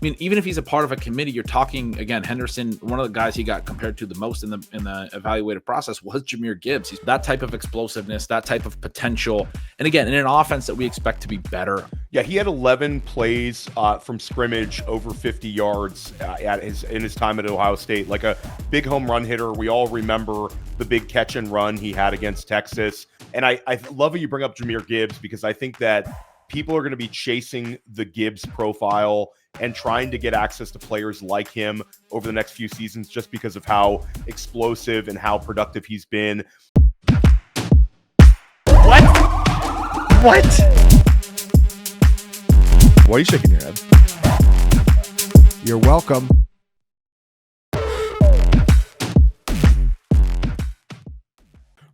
mean, even if he's a part of a committee, you're talking again. Henderson, one of the guys he got compared to the most in the evaluative process was Jahmyr Gibbs. He's that type of explosiveness, that type of potential, and again, in an offense that we expect to be better. Yeah, he had 11 plays from scrimmage over 50 yards in his time at Ohio State. Like a big home run hitter. We all remember the big catch and run he had against Texas. And I love that you bring up Jahmyr Gibbs, because I think that people are going to be chasing the Gibbs profile and trying to get access to players like him over the next few seasons just because of how explosive and how productive he's been. What? Why are you shaking your head? You're welcome.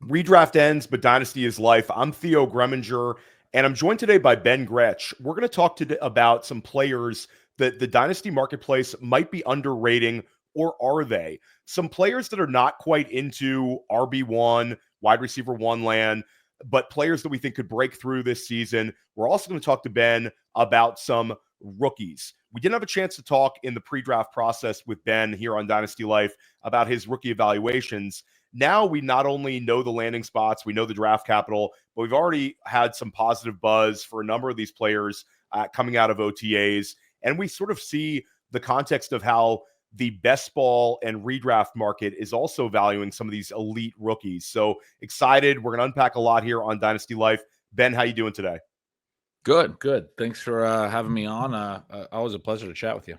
Redraft ends, but Dynasty is life. I'm Theo Gremminger, and I'm joined today by Ben Gretch. We're going to talk about some players that the Dynasty marketplace might be underrating, or are they? Some players that are not quite into RB1, wide receiver one land, but players that we think could break through this season. We're also going to talk to Ben about some rookies. We didn't have a chance to talk in the pre-draft process with Ben here on Dynasty Life about his rookie evaluations. Now we not only know the landing spots, we know the draft capital, but we've already had some positive buzz for a number of these players coming out of OTAs. And we sort of see the context of how the best ball and redraft market is also valuing some of these elite rookies. So excited. We're going to unpack a lot here on Dynasty Life. Ben, how you doing today? Good. Thanks for having me on. Always a pleasure to chat with you.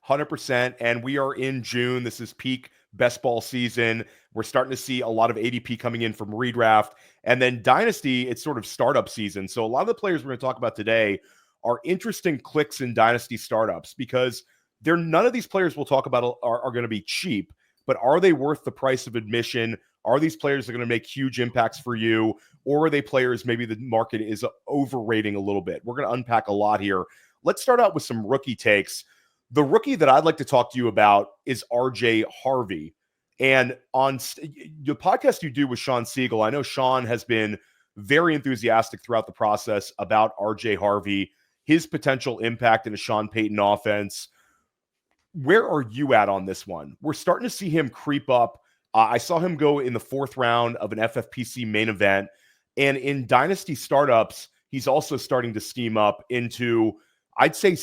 100%. And we are in June. This is peak best ball season. We're starting to see a lot of ADP coming in from redraft. And then Dynasty, it's sort of startup season. So a lot of the players we're going to talk about today are interesting clicks in Dynasty startups, because none of these players we'll talk about are going to be cheap, but are they worth the price of admission? Are these players that are going to make huge impacts for you? Or are they players maybe the market is overrating a little bit? We're going to unpack a lot here. Let's start out with some rookie takes. The rookie that I'd like to talk to you about is RJ Harvey. And on the podcast you do with Sean Siegel, I know Sean has been very enthusiastic throughout the process about RJ Harvey, his potential impact in a Sean Payton offense. Where are you at on this one? We're starting to see him creep up. I saw him go in the 4th round of an FFPC main event. And in Dynasty startups, he's also starting to steam up into, I'd say,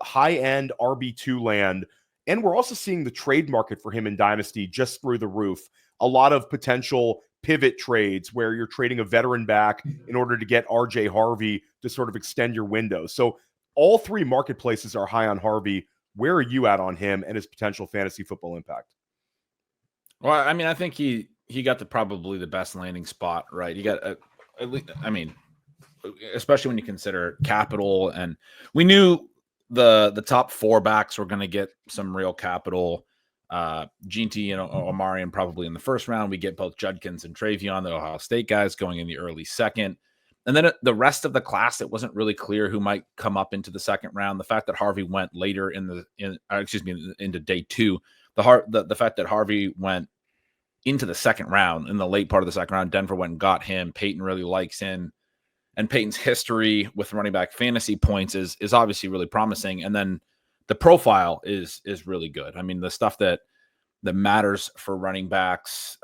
high-end RB2 land. And we're also seeing the trade market for him in Dynasty just through the roof. A lot of potential pivot trades where you're trading a veteran back in order to get RJ Harvey to sort of extend your window. So all three marketplaces are high on Harvey. Where are you at on him and his potential fantasy football impact? Well, I mean, I think he got probably the best landing spot, right? He got especially when you consider capital, and we knew the top 4 backs were going to get some real capital. Ginty and Omarion probably in the 1st round. We get both Judkins and TreVeyon, the Ohio State guys, going in the early 2nd. And then the rest of the class, it wasn't really clear who might come up into the 2nd round. The fact that Harvey went later into day 2, the fact that Harvey went into the 2nd round, in the late part of the 2nd round, Denver went and got him. Peyton really likes him. And Peyton's history with running back fantasy points is obviously really promising. And then the profile is really good. I mean, the stuff that matters for running backs,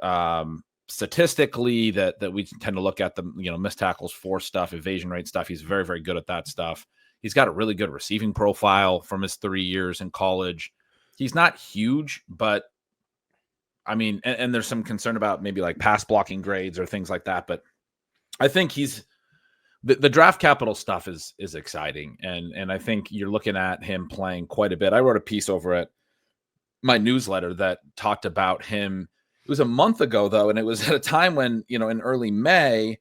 statistically, that we tend to look at, the missed tackles, force stuff, evasion rate stuff. He's very, very good at that stuff. He's got a really good receiving profile from his 3 years in college. He's not huge, but I mean, and there's some concern about maybe like pass blocking grades or things like that. But I think the draft capital stuff is exciting. And I think you're looking at him playing quite a bit. I wrote a piece over at my newsletter that talked about him. It was a month ago, though, and it was at a time when, in early May,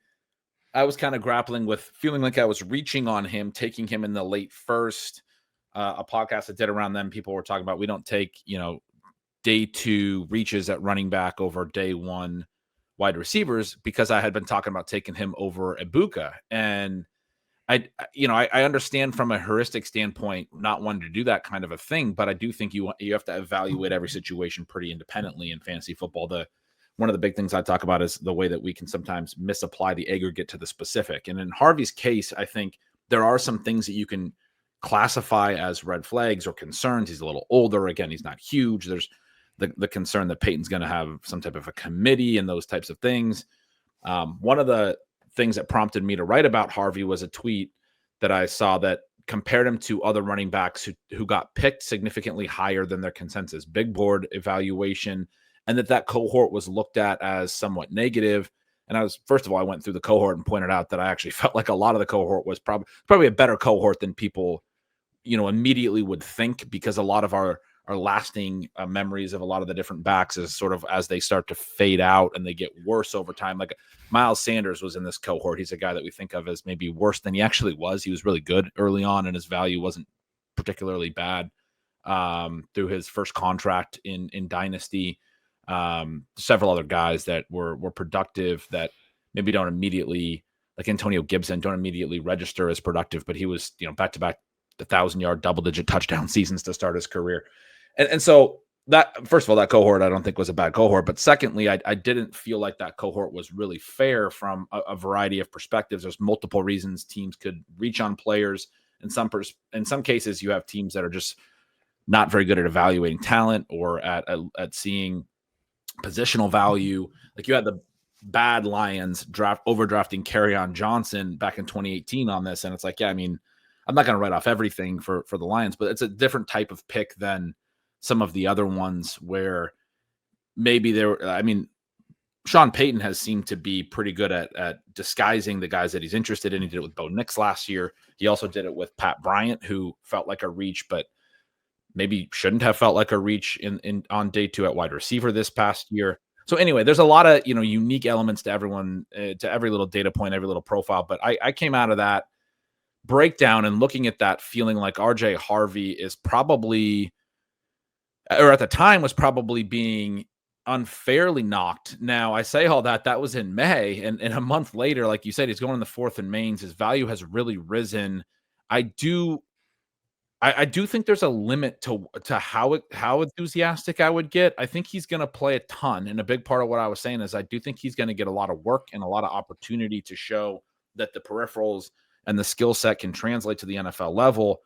I was kind of grappling with feeling like I was reaching on him, taking him in the late 1st. A podcast I did around then, people were talking about we don't take, day 2 reaches at running back over day 1 wide receivers, because I had been talking about taking him over Ibuka. And I understand from a heuristic standpoint, not wanting to do that kind of a thing, but I do think you have to evaluate every situation pretty independently in fantasy football. One of the big things I talk about is the way that we can sometimes misapply the aggregate to the specific. And in Harvey's case, I think there are some things that you can classify as red flags or concerns. He's a little older. Again, he's not huge. There's the concern that Peyton's going to have some type of a committee and those types of things. One of the things that prompted me to write about Harvey was a tweet that I saw that compared him to other running backs who got picked significantly higher than their consensus big board evaluation, and that cohort was looked at as somewhat negative. And first of all, I went through the cohort and pointed out that I actually felt like a lot of the cohort was probably a better cohort than people, immediately would think, because a lot of our lasting memories of a lot of the different backs is sort of as they start to fade out and they get worse over time. Like Miles Sanders was in this cohort. He's a guy that we think of as maybe worse than he actually was. He was really good early on and his value wasn't particularly bad through his first contract in Dynasty. Several other guys that were productive that maybe don't immediately, like Antonio Gibson, don't immediately register as productive, but he was, back-to-back 1,000-yard double-digit touchdown seasons to start his career. And so that, first of all, that cohort I don't think was a bad cohort, but secondly, I didn't feel like that cohort was really fair from a variety of perspectives. There's multiple reasons teams could reach on players. In some cases, you have teams that are just not very good at evaluating talent or at seeing positional value. Like you had the bad Lions overdrafting Kerryon Johnson back in 2018 on this. And it's like, yeah, I mean, I'm not going to write off everything for the Lions, but it's a different type of pick than some of the other ones where maybe Sean Payton has seemed to be pretty good at disguising the guys that he's interested in. He did it with Bo Nix last year. He also did it with Pat Bryant, who felt like a reach, but maybe shouldn't have felt like a reach on day 2 at wide receiver this past year. So anyway, there's a lot of, unique elements to everyone, to every little data point, every little profile. But I came out of that breakdown and looking at that feeling like RJ Harvey is probably, or at the time was probably being unfairly knocked. Now I say all that was in May, and a month later, like you said, he's going in the 4th and mains. His value has really risen. I do think there's a limit to how enthusiastic I would get. I think he's going to play a ton. And a big part of what I was saying is I do think he's going to get a lot of work and a lot of opportunity to show that the peripherals and the skill set can translate to the NFL level.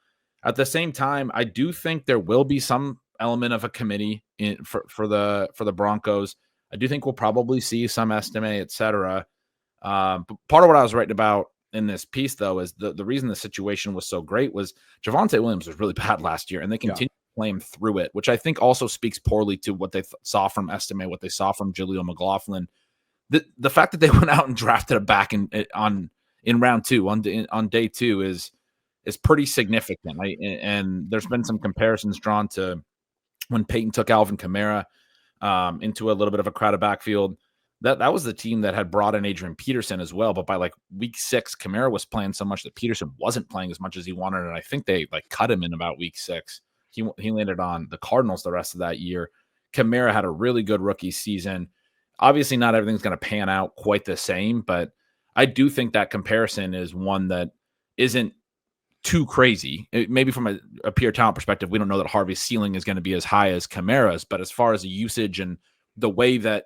At the same time, I do think there will be some element of a committee for the Broncos. I do think we'll probably see some estimate, et cetera. But part of what I was writing about in this piece, though, is the reason the situation was so great was Javonte Williams was really bad last year, and they continued to play him through it, which I think also speaks poorly to what they saw from Estimate, what they saw from Jaleel McLaughlin. The fact that they went out and drafted a back in round 2 on day 2 is pretty significant. And there's been some comparisons drawn to when Peyton took Alvin Kamara into a little bit of a crowded backfield. That was the team that had brought in Adrian Peterson as well. But by like week 6, Kamara was playing so much that Peterson wasn't playing as much as he wanted. And I think they cut him in about week 6. He landed on the Cardinals the rest of that year. Kamara had a really good rookie season. Obviously not everything's going to pan out quite the same, but I do think that comparison is one that isn't too crazy. Maybe from a pure talent perspective, we don't know that Harvey's ceiling is going to be as high as Kamara's, but as far as the usage and the way that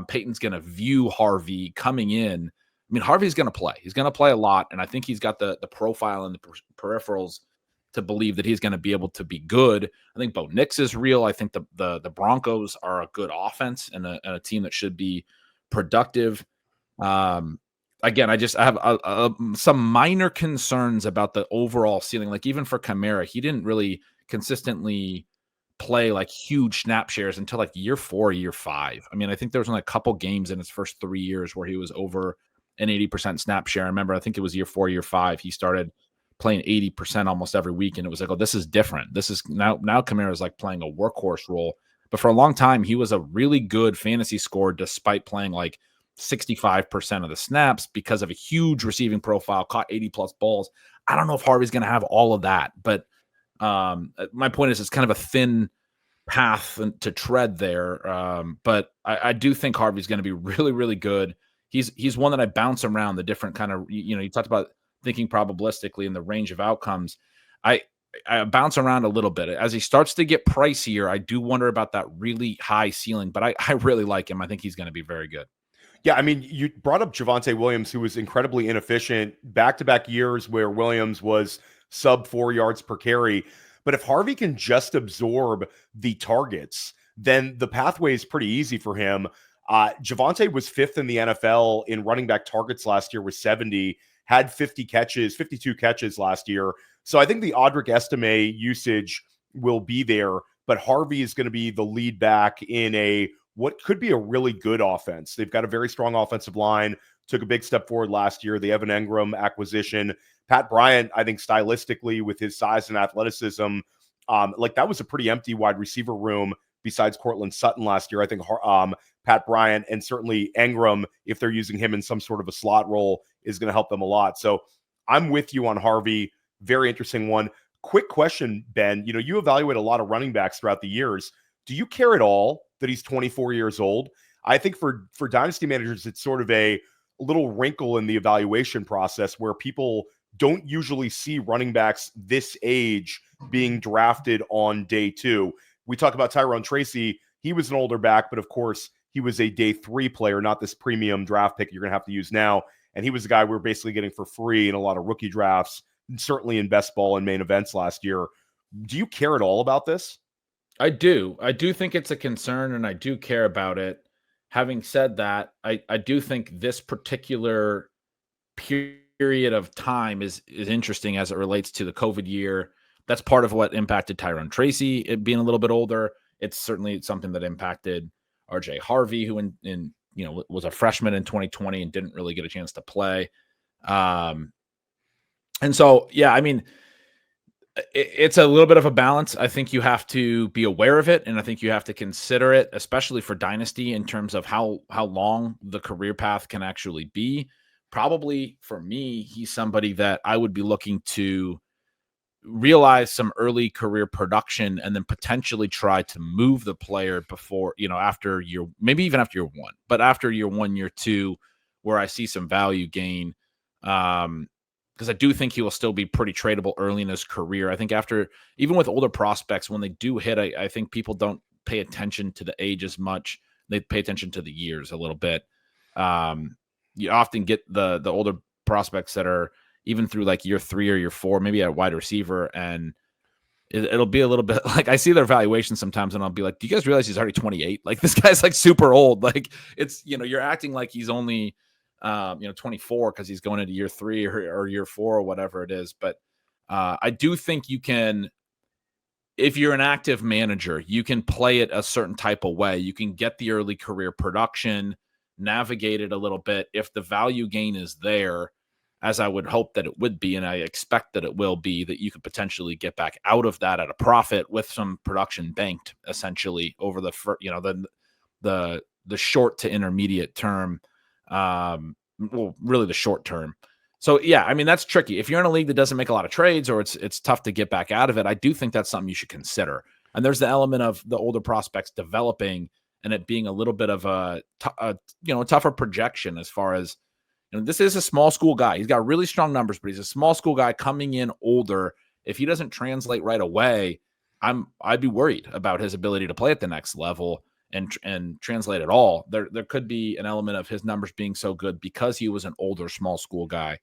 Peyton's going to view Harvey coming in, I mean, Harvey's going to play. He's going to play a lot, and I think he's got the profile and the peripherals to believe that he's going to be able to be good. I think Bo Nix is real. I think the Broncos are a good offense and a team that should be productive. Again, I have some minor concerns about the overall ceiling. Like even for Kamara, he didn't really consistently play like huge snap shares until like year 4, year 5. I mean, I think there was only a couple games in his first 3 years where he was over an 80% snap share. I remember, I think it was year 4, year 5. He started playing 80% almost every week. And it was like, oh, this is different. This is now Kamara is like playing a workhorse role. But for a long time, he was a really good fantasy scorer despite playing like 65% of the snaps because of a huge receiving profile, caught 80 plus balls. I don't know if Harvey's going to have all of that, but my point is it's kind of a thin path to tread there. But I do think Harvey's going to be really, really good. He's one that I bounce around the different kind of, you talked about thinking probabilistically in the range of outcomes. I bounce around a little bit. As he starts to get pricier, I do wonder about that really high ceiling, but I really like him. I think he's going to be very good. Yeah, I mean, you brought up Javonte Williams, who was incredibly inefficient, back-to-back years where Williams was sub 4 yards per carry. But if Harvey can just absorb the targets, then the pathway is pretty easy for him. Javonte was 5th in the NFL in running back targets last year with 70, had 52 catches last year. So I think the Audric Estime usage will be there, but Harvey is going to be the lead back in what could be a really good offense. They've got a very strong offensive line, took a big step forward last year. The Evan Engram acquisition, Pat Bryant, I think stylistically with his size and athleticism, that was a pretty empty wide receiver room besides Cortland Sutton last year. I think Pat Bryant and certainly Engram, if they're using him in some sort of a slot role, is going to help them a lot. So I'm with you on Harvey. Very interesting one. Quick question, Ben. You evaluate a lot of running backs throughout the years. Do you care at all that he's 24 years old? I think for dynasty managers, it's sort of a little wrinkle in the evaluation process where people don't usually see running backs this age being drafted on day 2. We talk about Tyrone Tracy. He was an older back, but of course, he was a day 3 player, not this premium draft pick you're going to have to use now. And he was the guy we were basically getting for free in a lot of rookie drafts, certainly in best ball and main events last year. Do you care at all about this? I do. I do think it's a concern, and I do care about it. Having said that, I do think this particular period of time is interesting as it relates to the COVID year. That's part of what impacted Tyrone Tracy, it being a little bit older. It's certainly something that impacted RJ Harvey, who was a freshman in 2020 and didn't really get a chance to play. And so, yeah, I mean, it's a little bit of a balance. I think you have to be aware of it, and I think you have to consider it, especially for Dynasty, in terms of how long the career path can actually be. Probably for me, he's somebody that I would be looking to realize some early career production and then potentially try to move the player before, after maybe even after year 1, but after year 1, year 2, where I see some value gain. Because I do think he will still be pretty tradable early in his career. I think even with older prospects, when they do hit, I think people don't pay attention to the age as much. They pay attention to the years a little bit. You often get the older prospects that are even through like year 3 or year 4, maybe at wide receiver, and it'll be a little bit like I see their valuation sometimes, and I'll be like, "Do you guys realize he's already 28? Like this guy's like super old. Like it's you're acting like he's only 24 because he's going into year 3 or year 4 or whatever it is." But I do think you can, if you're an active manager, you can play it a certain type of way. You can get the early career production, navigate it a little bit. If the value gain is there, as I would hope that it would be, and I expect that it will be, that you could potentially get back out of that at a profit with some production banked essentially over the short to intermediate term. Well, really the short term. So yeah, I mean, that's tricky. If you're in a league that doesn't make a lot of trades, or it's tough to get back out of it, I do think that's something you should consider. And there's the element of the older prospects developing and it being a little bit of a tougher projection as far as, this is a small school guy. He's got really strong numbers, but he's a small school guy coming in older. If he doesn't translate right away, I'd be worried about his ability to play at the next level and translate at all. There could be an element of his numbers being so good because he was an older small school guy.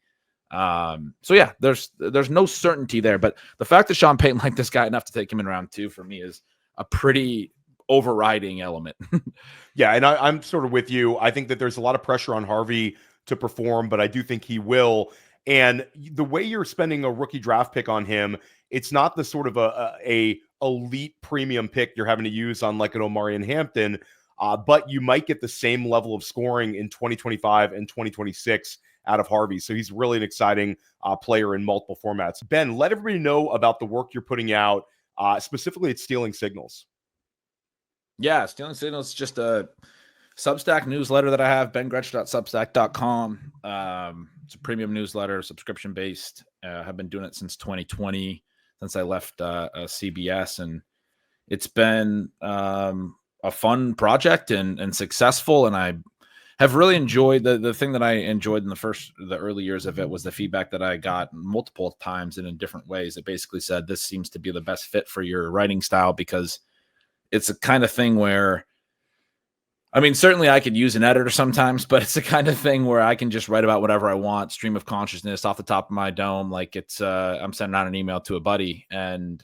So yeah, there's no certainty there, but the fact that Sean Payton liked this guy enough to take him in round 2 for me is a pretty overriding element. Yeah, and I'm sort of with you. I think that there's a lot of pressure on Harvey to perform, but I do think he will. And the way you're spending a rookie draft pick on him, it's not the sort of a elite premium pick you're having to use on like an Omari and Hampton, but you might get the same level of scoring in 2025 and 2026 out of Harvey. So he's really an exciting player in multiple formats. Ben, let everybody know about the work you're putting out, specifically at Stealing Signals. Yeah, Stealing Signals is just a Substack newsletter that I have, bengretch.substack.com. It's a premium newsletter, subscription-based. I've been doing it since 2020, since I left CBS, and it's been a fun project and successful, and I have really enjoyed the thing that I enjoyed in the early years of it was the feedback that I got multiple times and in different ways. It basically said, this seems to be the best fit for your writing style, because it's a kind of thing where I mean, certainly I could use an editor sometimes, but it's the kind of thing where I can just write about whatever I want, stream of consciousness off the top of my dome. Like it's, I'm sending out an email to a buddy, and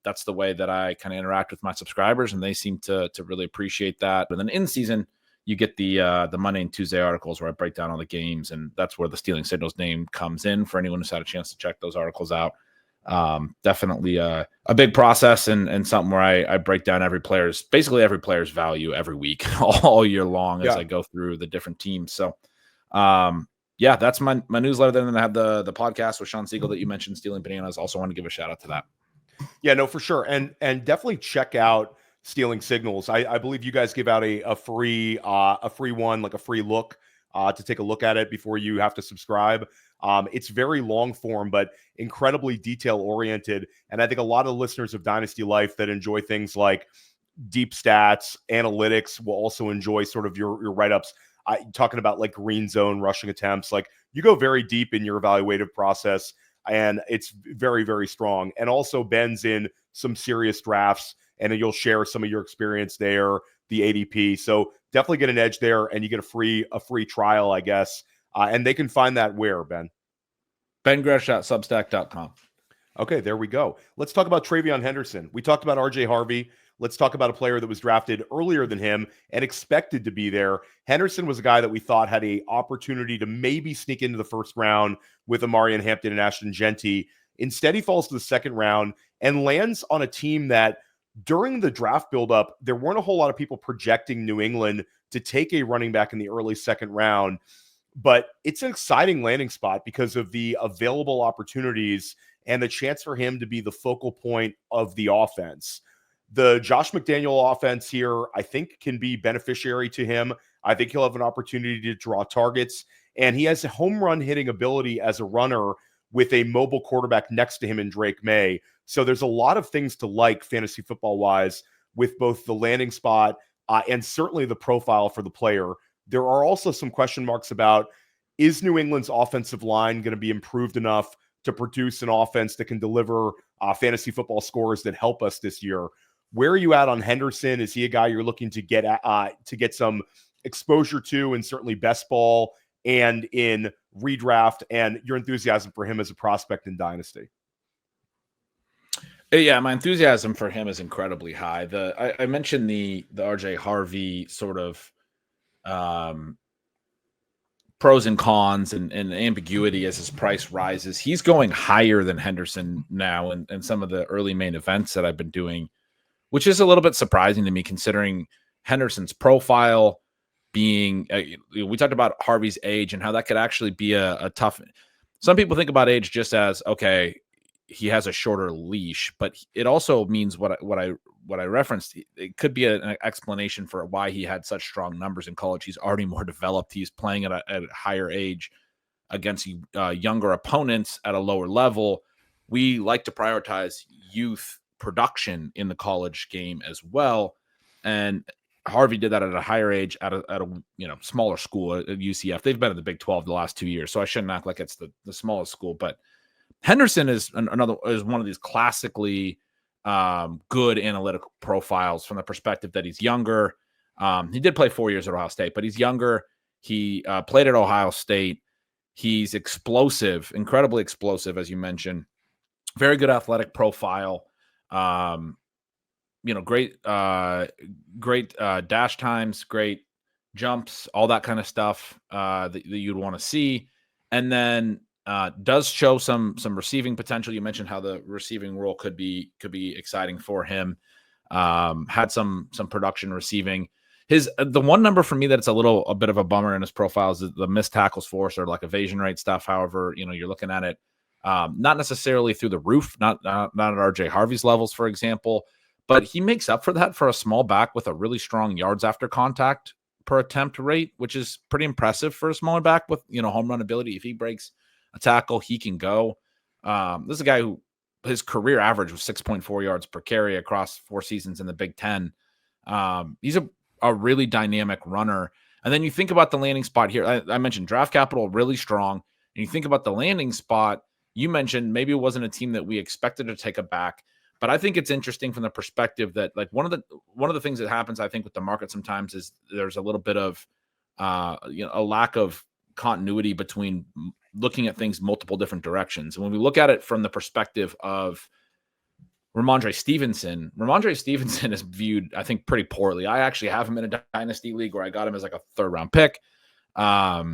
that's the way that I kind of interact with my subscribers, and they seem to really appreciate that. And then in season, you get the Monday and Tuesday articles where I break down all the games, and that's where the Stealing Signals name comes in for anyone who's had a chance to check those articles out. Definitely a big process and something where I break down basically every player's value every week, all year long as I go through the different teams. So, that's my newsletter. Then I have the podcast with Sean Siegel that you mentioned, Stealing Bananas. Also want to give a shout out to that. Yeah, no, for sure. And definitely check out Stealing Signals. I believe you guys give out a free one, like a free look to take a look at it before you have to subscribe. It's very long form, but incredibly detail oriented. And I think a lot of listeners of Dynasty Life that enjoy things like deep stats, analytics will also enjoy sort of your write-ups. Talking about like green zone rushing attempts, like you go very deep in your evaluative process, and it's very, very strong. And also Ben's in some serious drafts, and you'll share some of your experience there, the ADP. So definitely get an edge there, and you get a free trial, I guess. And they can find that where, Ben? BenGretch.substack.com. Okay, there we go. Let's talk about TreVeyon Henderson. We talked about RJ Harvey. Let's talk about a player that was drafted earlier than him and expected to be there. Henderson was a guy that we thought had an opportunity to maybe sneak into the first round with Amarian Hampton and Ashton Genty. Instead, he falls to the second round and lands on a team that during the draft buildup, there weren't a whole lot of people projecting New England to take a running back in the early second round. But it's an exciting landing spot because of the available opportunities and the chance for him to be the focal point of the offense. The Josh McDaniel offense here, I think, can be beneficiary to him. I think he'll have an opportunity to draw targets, and he has a home run hitting ability as a runner with a mobile quarterback next to him in Drake Maye. So there's a lot of things to like fantasy football-wise with both the landing spot and certainly the profile for the player. There are also some question marks about, is New England's offensive line going to be improved enough to produce an offense that can deliver fantasy football scores that help us this year? Where are you at on Henderson? Is he a guy you're looking to get some exposure to, and certainly best ball and in redraft, and your enthusiasm for him as a prospect in Dynasty? Yeah, my enthusiasm for him is incredibly high. I mentioned the RJ Harvey sort of pros and cons and ambiguity as his price rises. He's going higher than Henderson now in some of the early main events that I've been doing, which is a little bit surprising to me considering Henderson's profile being, we talked about Harvey's age and how that could actually be a tough, some people think about age just as, okay, he has a shorter leash, but it also means what I referenced. It could be an explanation for why he had such strong numbers in college. He's already more developed. He's playing at a higher age against younger opponents at a lower level. We like to prioritize youth production in the college game as well. And Harvey did that at a higher age at a smaller school at UCF. They've been in the Big 12 the last 2 years, so I shouldn't act like it's the smallest school. But Henderson is one of these classically good analytical profiles from the perspective that he's younger. He did play 4 years at Ohio State, but he's younger. He played at Ohio State. He's explosive, incredibly explosive, as you mentioned. Very good athletic profile. Great dash times, great jumps, all that kind of stuff that you'd want to see. And then does show some receiving potential. You mentioned how the receiving role could be exciting for him. Had some production receiving. The one number for me that's a bit of a bummer in his profile is the missed tackles force or like evasion rate stuff. However, you're looking at it not necessarily through the roof, not at RJ Harvey's levels, for example, but he makes up for that for a small back with a really strong yards after contact per attempt rate, which is pretty impressive for a smaller back with home run ability. If he breaks a tackle, he can go. This is a guy who his career average was 6.4 yards per carry across 4 seasons in the Big Ten. He's a really dynamic runner. And then you think about the landing spot here. I mentioned draft capital really strong. And you think about the landing spot, you mentioned maybe it wasn't a team that we expected to take a back, But I think it's interesting from the perspective that like one of the things that happens, I think, with the market sometimes is there's a little bit of a lack of continuity between looking at things multiple different directions. And when we look at it from the perspective of Rhamondre Stevenson is viewed, I think, pretty poorly. I actually have him in a dynasty league where I got him as like a 3rd round pick a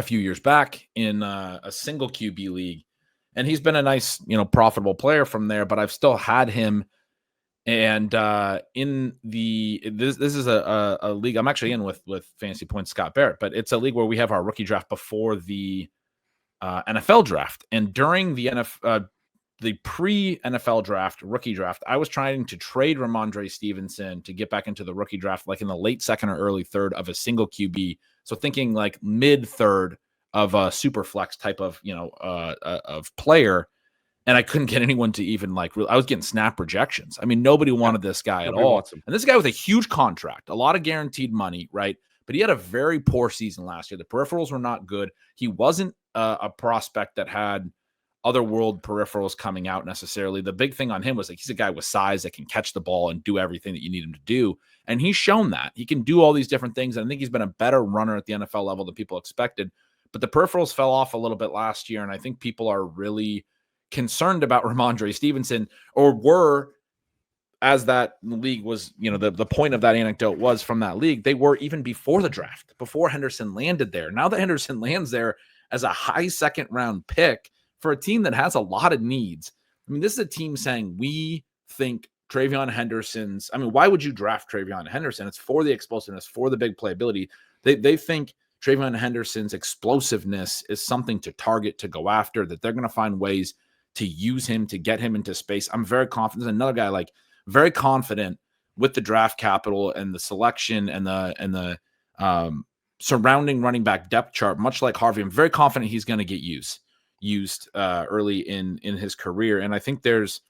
few years back in a single QB league. And he's been a nice, profitable player from there, but I've still had him. And this is a league I'm actually in with Fantasy Points Scott Barrett, but it's a league where we have our rookie draft before the NFL draft. And during the pre-NFL draft, rookie draft, I was trying to trade Rhamondre Stevenson to get back into the rookie draft, like in the late 2nd or early 3rd of a single QB. So thinking like mid 3rd of a super flex type of, of player. And I couldn't get anyone to even I was getting snap rejections. I mean, nobody wanted this guy at all. And this guy with a huge contract, a lot of guaranteed money, right? But he had a very poor season last year. The peripherals were not good. He wasn't a prospect that had other world peripherals coming out necessarily. The big thing on him was he's a guy with size that can catch the ball and do everything that you need him to do. And he's shown that he can do all these different things. And I think he's been a better runner at the NFL level than people expected. But the peripherals fell off a little bit last year. And I think people are really concerned about Rhamondre Stevenson, or were, as that league was, the point of that anecdote was from that league, they were even before the draft, before Henderson landed there. Now that Henderson lands there as a high 2nd round pick for a team that has a lot of needs. I mean, this is a team saying, we think TreVeyon Henderson's, why would you draft TreVeyon Henderson? It's for the explosiveness, for the big playability. They think TreVeyon Henderson's explosiveness is something to target, to go after, that they're going to find ways to use him, to get him into space. I'm very confident. There's another guy very confident with the draft capital and the selection and the surrounding running back depth chart, much like Harvey. I'm very confident he's going to get used early in his career. And I think there's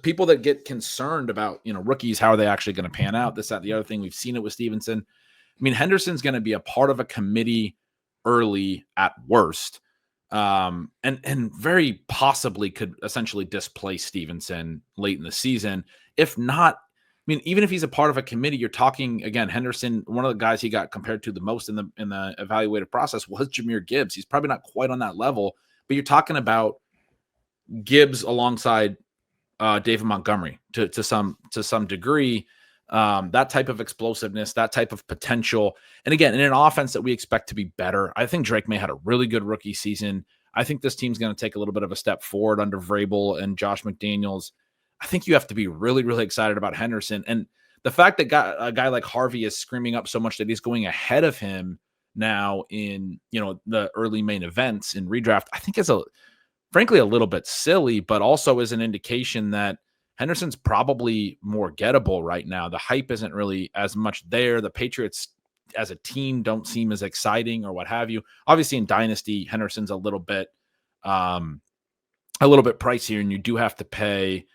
people that get concerned about, rookies, how are they actually going to pan out? This, that, the other thing. We've seen it with Stevenson. Henderson's going to be a part of a committee early at worst. And very possibly could essentially displace Stevenson late in the season. If not, even if he's a part of a committee, you're talking, again, Henderson, one of the guys he got compared to the most in the evaluative process was Jahmyr Gibbs. He's probably not quite on that level, but you're talking about Gibbs alongside David Montgomery to some degree. That type of explosiveness, that type of potential. And again, in an offense that we expect to be better, I think Drake Maye had a really good rookie season. I think this team's going to take a little bit of a step forward under Vrabel and Josh McDaniels. I think you have to be really, really excited about Henderson. And the fact that a guy like Harvey is screaming up so much that he's going ahead of him now in, the early main events in redraft, I think is frankly a little bit silly, but also is an indication that Henderson's probably more gettable right now. The hype isn't really as much there. The Patriots as a team don't seem as exciting or what have you. Obviously in Dynasty, Henderson's a little bit pricier, and you do have to pay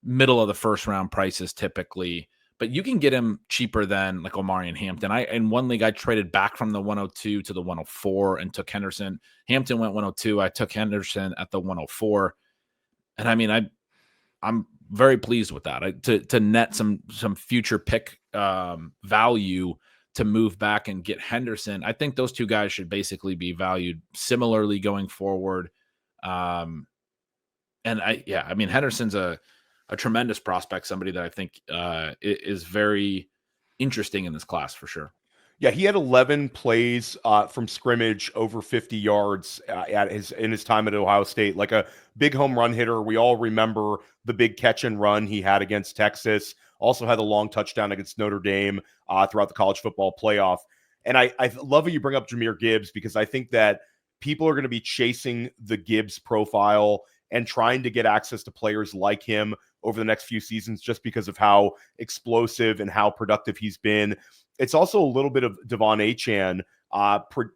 middle of the 1st round prices typically, but you can get him cheaper than like Omari and Hampton. In one league, I traded back from the 102 to the 104 and took Henderson. Hampton went 102. I took Henderson at the 104. And I'm very pleased with that. To net some future pick value to move back and get Henderson. I think those two guys should basically be valued similarly going forward. Henderson's a tremendous prospect, somebody that I think is very interesting in this class for sure. Yeah, he had 11 plays from scrimmage over 50 yards in his time at Ohio State, like a big home run hitter. We all remember the big catch and run he had against Texas. Also had a long touchdown against Notre Dame throughout the college football playoff. And I love how you bring up Jahmyr Gibbs, because I think that people are going to be chasing the Gibbs profile and trying to get access to players like him over the next few seasons just because of how explosive and how productive he's been. It's also a little bit of Devon Achane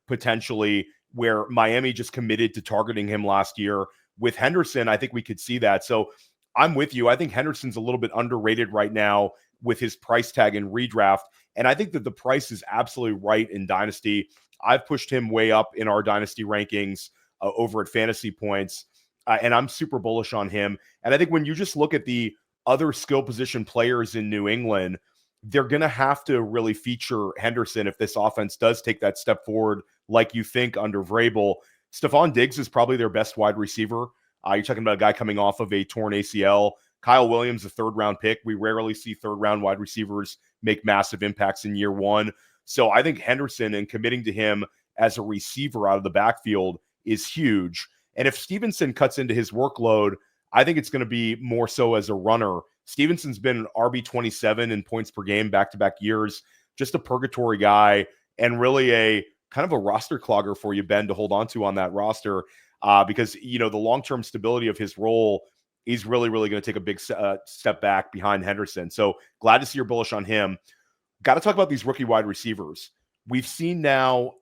potentially, where Miami just committed to targeting him last year. With Henderson, I think we could see that. So I'm with you. I think Henderson's a little bit underrated right now with his price tag in redraft. And I think that the price is absolutely right in Dynasty. I've pushed him way up in our Dynasty rankings over at Fantasy Points. and I'm super bullish on him. And I think when you just look at the other skill position players in New England, they're going to have to really feature Henderson if this offense does take that step forward, like you think under Vrabel. Stephon Diggs is probably their best wide receiver. You're talking about a guy coming off of a torn ACL. Kyle Williams, a third-round pick. We rarely see third-round wide receivers make massive impacts in year one. So I think Henderson and committing to him as a receiver out of the backfield is huge. And if Stevenson cuts into his workload, I think it's going to be more so as a runner. Stevenson's been an RB27 in points per game back-to-back years, just a purgatory guy, and really a kind of a roster clogger for you, Ben, to hold on to on that roster because, the long-term stability of his role is really, really going to take a big step back behind Henderson. So glad to see you're bullish on him. Got to talk about these rookie wide receivers. We've seen now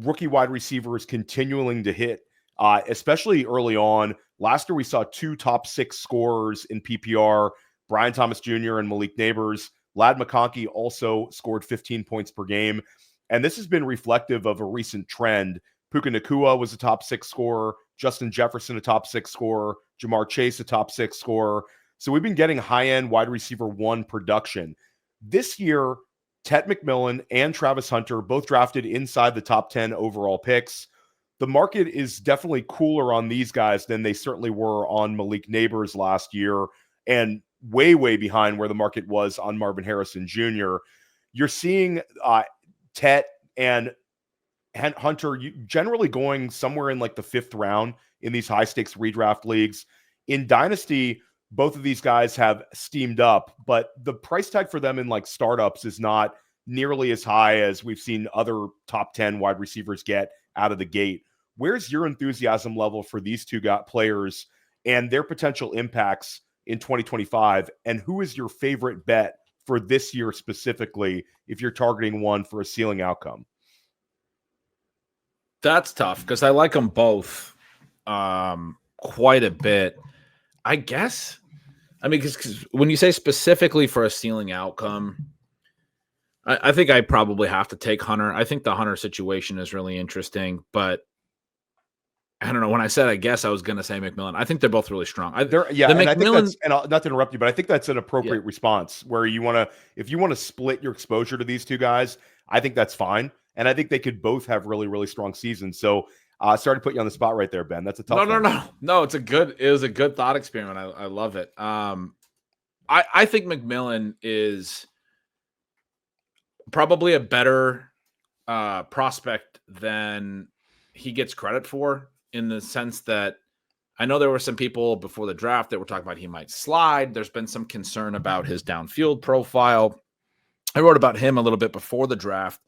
rookie wide receivers continuing to hit, especially early on. Last year, we saw 2 top 6 scorers in PPR, Brian Thomas Jr. and Malik Neighbors. Lad McConkey also scored 15 points per game. And this has been reflective of a recent trend. Puka Nacua was a top 6 scorer. Justin Jefferson, a top 6 scorer. Jamar Chase, a top 6 scorer. So we've been getting high-end wide receiver 1 production. This year, Tet McMillan and Travis Hunter both drafted inside the top 10 overall picks. The market is definitely cooler on these guys than they certainly were on Malik Neighbors last year, and way, way behind where the market was on Marvin Harrison Jr. You're seeing Tet and Hunter generally going somewhere in like the 5th round in these high-stakes redraft leagues. In Dynasty, both of these guys have steamed up, but the price tag for them in like startups is not nearly as high as we've seen other top 10 wide receivers get out of the gate. Where's your enthusiasm level for these two players and their potential impacts in 2025? And who is your favorite bet for this year specifically if you're targeting one for a ceiling outcome? That's tough because I like them both quite a bit. I guess, because when you say specifically for a ceiling outcome, I think I probably have to take Hunter. I think the Hunter situation is really interesting, but I don't know. When I said I guess, I was going to say McMillan. I think they're both really strong. And I think that's, and not to interrupt you, but I think that's an appropriate response where if you want to split your exposure to these two guys, I think that's fine. And I think they could both have really, really strong seasons. So sorry to put you on the spot right there, Ben. That's a tough one. No. It was a good thought experiment. I love it. I think McMillan is probably a better prospect than he gets credit for, in the sense that I know there were some people before the draft that were talking about he might slide. There's been some concern about his downfield profile. I wrote about him a little bit before the draft,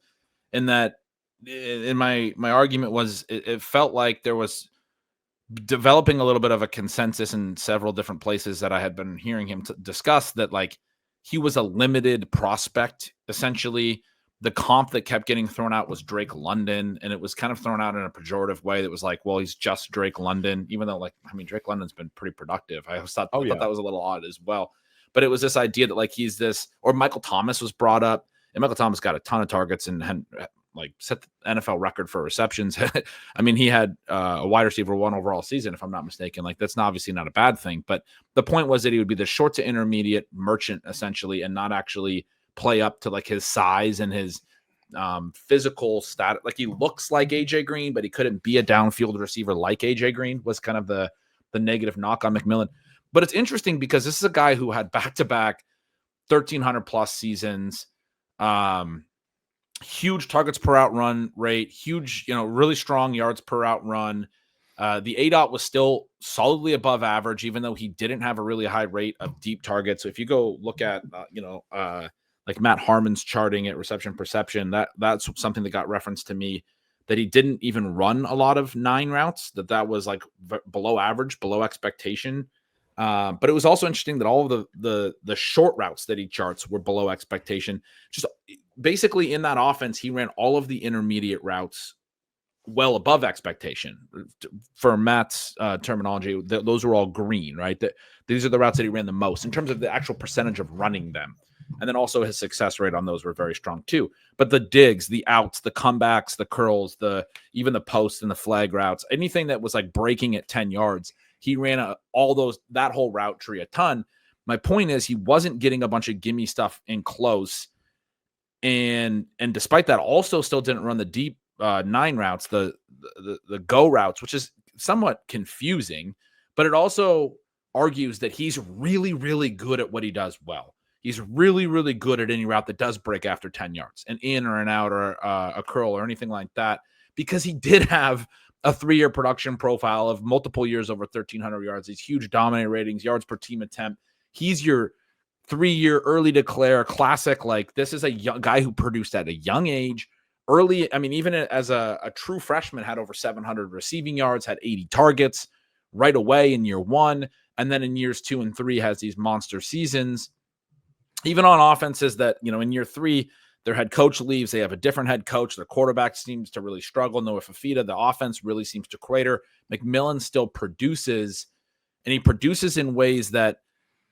in that in my argument was it felt like there was developing a little bit of a consensus in several different places that I had been hearing him discuss that, like, he was a limited prospect. Essentially, the comp that kept getting thrown out was Drake London, and it was kind of thrown out in a pejorative way that was like, well, he's just Drake London, even though, Drake London's been pretty productive. I thought that was a little odd as well. But it was this idea that, like, he's this, or Michael Thomas was brought up, and Michael Thomas got a ton of targets and set the NFL record for receptions. He had a wide receiver 1 overall season, if I'm not mistaken. Like, that's obviously not a bad thing. But the point was that he would be the short to intermediate merchant, essentially, and not actually play up to like his size and his physical stat. Like, he looks like AJ Green, but he couldn't be a downfield receiver like AJ Green, was kind of the negative knock on McMillan. But it's interesting because this is a guy who had back-to-back 1,300 plus seasons, huge targets per out run rate, huge, really strong yards per out run. The ADOT was still solidly above average, even though he didn't have a really high rate of deep targets. So if you go look at, like Matt Harmon's charting at reception perception, that's something that got referenced to me, that he didn't even run a lot of 9 routes, that was like below average, below expectation. But it was also interesting that all of the short routes that he charts were below expectation. Just basically in that offense, he ran all of the intermediate routes well above expectation. For Matt's terminology, those were all green, right? These are the routes that he ran the most in terms of the actual percentage of running them. And then also his success rate on those were very strong too. But the digs, the outs, the comebacks, the curls, even the post and the flag routes, anything that was like breaking at 10 yards, He ran that whole route tree a ton. My point is he wasn't getting a bunch of gimme stuff in close. And despite that, also still didn't run the deep 9 routes, the go routes, which is somewhat confusing, but it also argues that he's really, really good at what he does well. He's really, really good at any route that does break after 10 yards, an in or an out or a curl or anything like that, because he did have a 3-year production profile of multiple years over 1,300 yards, these huge dominant ratings, yards per team attempt. He's your 3-year early declare classic. Like, this is a young guy who produced at a young age, early. I mean, even as a true freshman, had over 700 receiving yards, had 80 targets right away in year 1. And then in years 2 and 3 has these monster seasons. Even on offenses that, in year 3, their head coach leaves. They have a different head coach. Their quarterback seems to really struggle. Noah Fafita, the offense really seems to crater. McMillan still produces, and he produces in ways that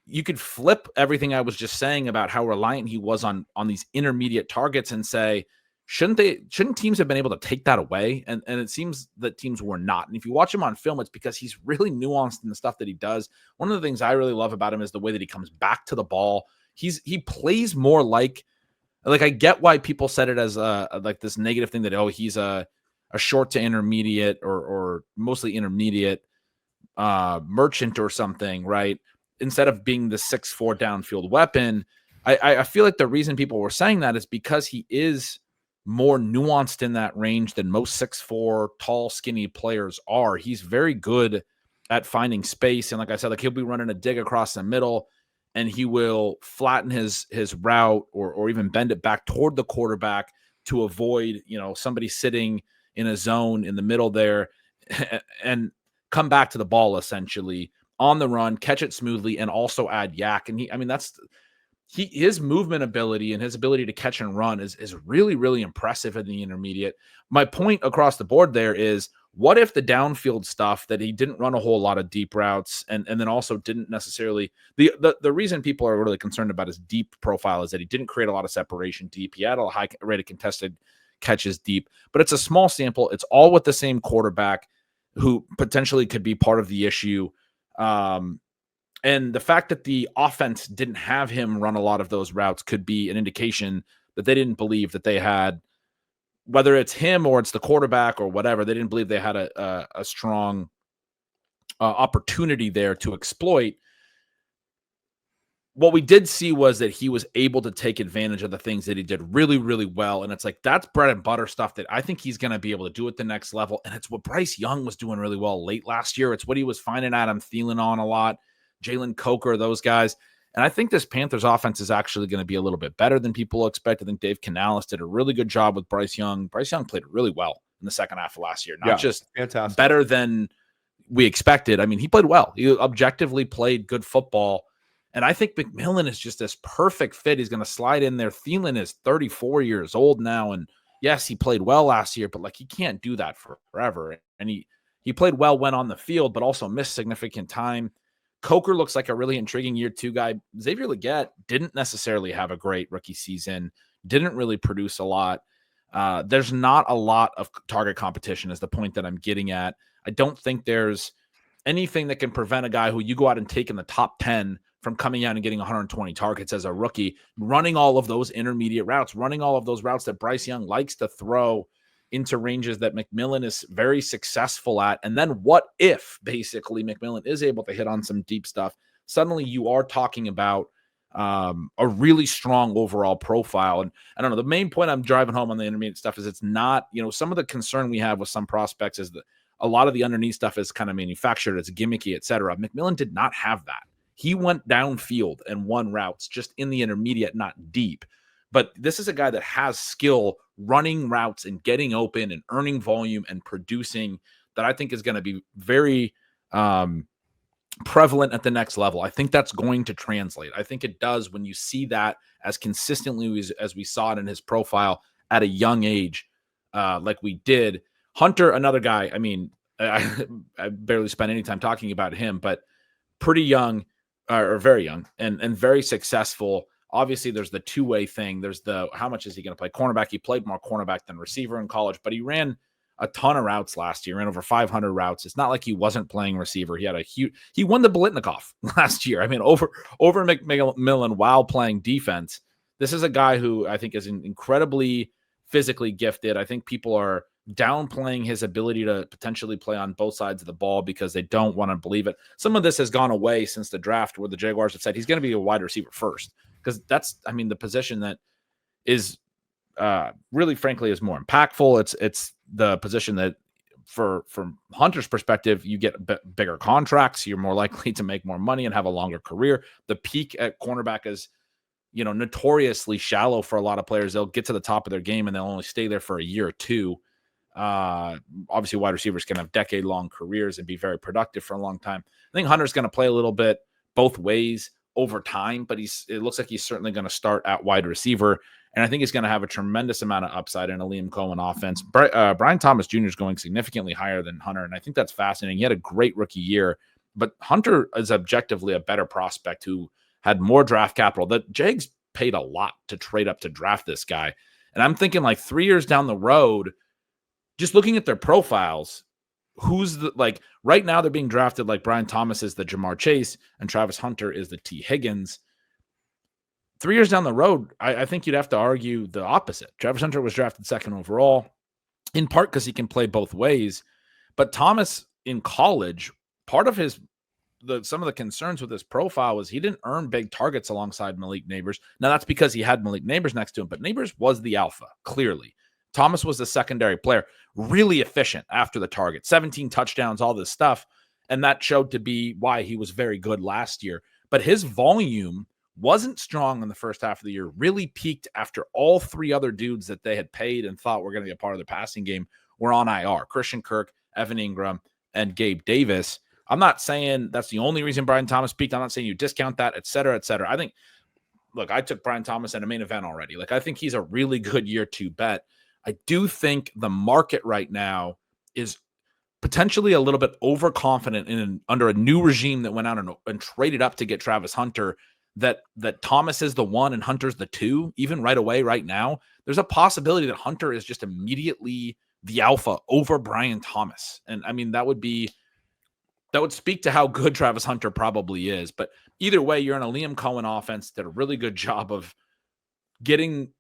you could flip everything I was just saying about how reliant he was on these intermediate targets and say, shouldn't teams have been able to take that away? And it seems that teams were not. And if you watch him on film, it's because he's really nuanced in the stuff that he does. One of the things I really love about him is the way that he comes back to the ball. He plays more like I get why people said it as like this negative thing that, oh, he's a short to intermediate or mostly intermediate merchant or something, right? Instead of being the 6'4" downfield weapon. I feel like the reason people were saying that is because he is more nuanced in that range than most 6'4" tall, skinny players are. He's very good at finding space. And like I said, like, he'll be running a dig across the middle and he will flatten his route or even bend it back toward the quarterback to avoid, somebody sitting in a zone in the middle there and come back to the ball essentially on the run, catch it smoothly, and also add yak. And his movement ability and his ability to catch and run is really, really impressive in the intermediate. My point across the board there is, what if the downfield stuff that he didn't run a whole lot of deep routes and then also didn't necessarily the reason people are really concerned about his deep profile is that he didn't create a lot of separation deep. He had a high rate of contested catches deep, but it's a small sample. It's all with the same quarterback who potentially could be part of the issue. And the fact that the offense didn't have him run a lot of those routes could be an indication that they didn't believe that they had, whether it's him or it's the quarterback or whatever, they didn't believe they had a strong opportunity there to exploit. What we did see was that he was able to take advantage of the things that he did really, really well. And it's like, that's bread and butter stuff that I think he's going to be able to do at the next level. And it's what Bryce Young was doing really well late last year. It's what he was finding Adam Thielen on a lot, Jalen Coker, those guys. And I think this Panthers offense is actually going to be a little bit better than people expect. I think Dave Canales did a really good job with Bryce Young. Bryce Young played really well in the second half of last year. Not just fantastic, better than we expected. I mean, he played well. He objectively played good football. And I think McMillan is just this perfect fit. He's going to slide in there. Thielen is 34 years old now. And yes, he played well last year, but like, he can't do that forever. And he played well when on the field, but also missed significant time. Coker looks like a really intriguing year 2 guy. Xavier Legette didn't necessarily have a great rookie season, didn't really produce a lot. There's not a lot of target competition is the point that I'm getting at. I don't think there's anything that can prevent a guy who you go out and take in the top 10 from coming out and getting 120 targets as a rookie, running all of those intermediate routes, running all of those routes that Bryce Young likes to throw into ranges that McMillan is very successful at. And then what if basically McMillan is able to hit on some deep stuff? Suddenly you are talking about a really strong overall profile. And I don't know, the main point I'm driving home on the intermediate stuff is it's not, some of the concern we have with some prospects is that a lot of the underneath stuff is kind of manufactured, it's gimmicky, etc. McMillan did not have that. He went downfield and won routes just in the intermediate, not deep. But this is a guy that has skill running routes and getting open and earning volume and producing that I think is going to be very prevalent at the next level. I think that's going to translate. I think it does when you see that as consistently as we saw it in his profile at a young age, like we did. Hunter, another guy, I mean, I barely spent any time talking about him, but pretty young or very young and very successful. Obviously, there's the two-way thing. There's the how much is he going to play cornerback? He played more cornerback than receiver in college, but he ran a ton of routes last year, ran over 500 routes. It's not like he wasn't playing receiver. He had he won the Biletnikoff last year. I mean, over McMillan while playing defense. This is a guy who I think is incredibly physically gifted. I think people are downplaying his ability to potentially play on both sides of the ball because they don't want to believe it. Some of this has gone away since the draft where the Jaguars have said he's going to be a wide receiver first, because that's, I mean, the position that is really, frankly, is more impactful. It's the position that from Hunter's perspective, you get bigger contracts. You're more likely to make more money and have a longer career. The peak at cornerback is, notoriously shallow for a lot of players. They'll get to the top of their game and they'll only stay there for a year or two. Obviously, wide receivers can have decade-long careers and be very productive for a long time. I think Hunter's going to play a little bit both ways over time, but it looks like he's certainly going to start at wide receiver, and I think he's going to have a tremendous amount of upside in a Liam Cohen offense. Brian Thomas Jr. is going significantly higher than Hunter, and I think that's fascinating. He had a great rookie year, but Hunter is objectively a better prospect who had more draft capital. The Jags paid a lot to trade up to draft this guy, and I'm thinking like 3 years down the road, just looking at their profiles, right now they're being drafted like Brian Thomas is the Jamar Chase and Travis Hunter is the T. Higgins. 3 years down the road, I think you'd have to argue the opposite. Travis Hunter was drafted second overall, in part because he can play both ways. But Thomas in college, part of some of the concerns with his profile was he didn't earn big targets alongside Malik Neighbors. Now that's because he had Malik Neighbors next to him, but Neighbors was the alpha, clearly. Thomas was the secondary player, really efficient after the target, 17 touchdowns, all this stuff. And that showed to be why he was very good last year. But his volume wasn't strong in the first half of the year, really peaked after all three other dudes that they had paid and thought were going to be a part of the passing game were on IR. Christian Kirk, Evan Ingram, and Gabe Davis. I'm not saying that's the only reason Brian Thomas peaked. I'm not saying you discount that, et cetera, et cetera. I think, look, I took Brian Thomas in a main event already. Like, I think he's a really good year two bet. I do think the market right now is potentially a little bit overconfident under a new regime that went out and traded up to get Travis Hunter, that Thomas is the one and Hunter's the two, even right away right now. There's a possibility that Hunter is just immediately the alpha over Brian Thomas. And I mean, that would speak to how good Travis Hunter probably is. But either way, you're in a Liam Cohen offense, did a really good job of getting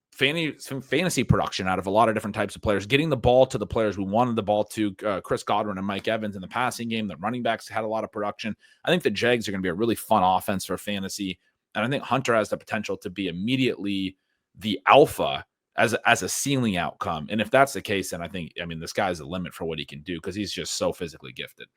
some fantasy production out of a lot of different types of players, getting the ball to the players we wanted the ball to, Chris Godwin and Mike Evans in the passing game. The running backs had a lot of production. I think the Jags are going to be a really fun offense for fantasy. And I think Hunter has the potential to be immediately the alpha as a ceiling outcome. And if that's the case, then the sky's the limit for what he can do because he's just so physically gifted.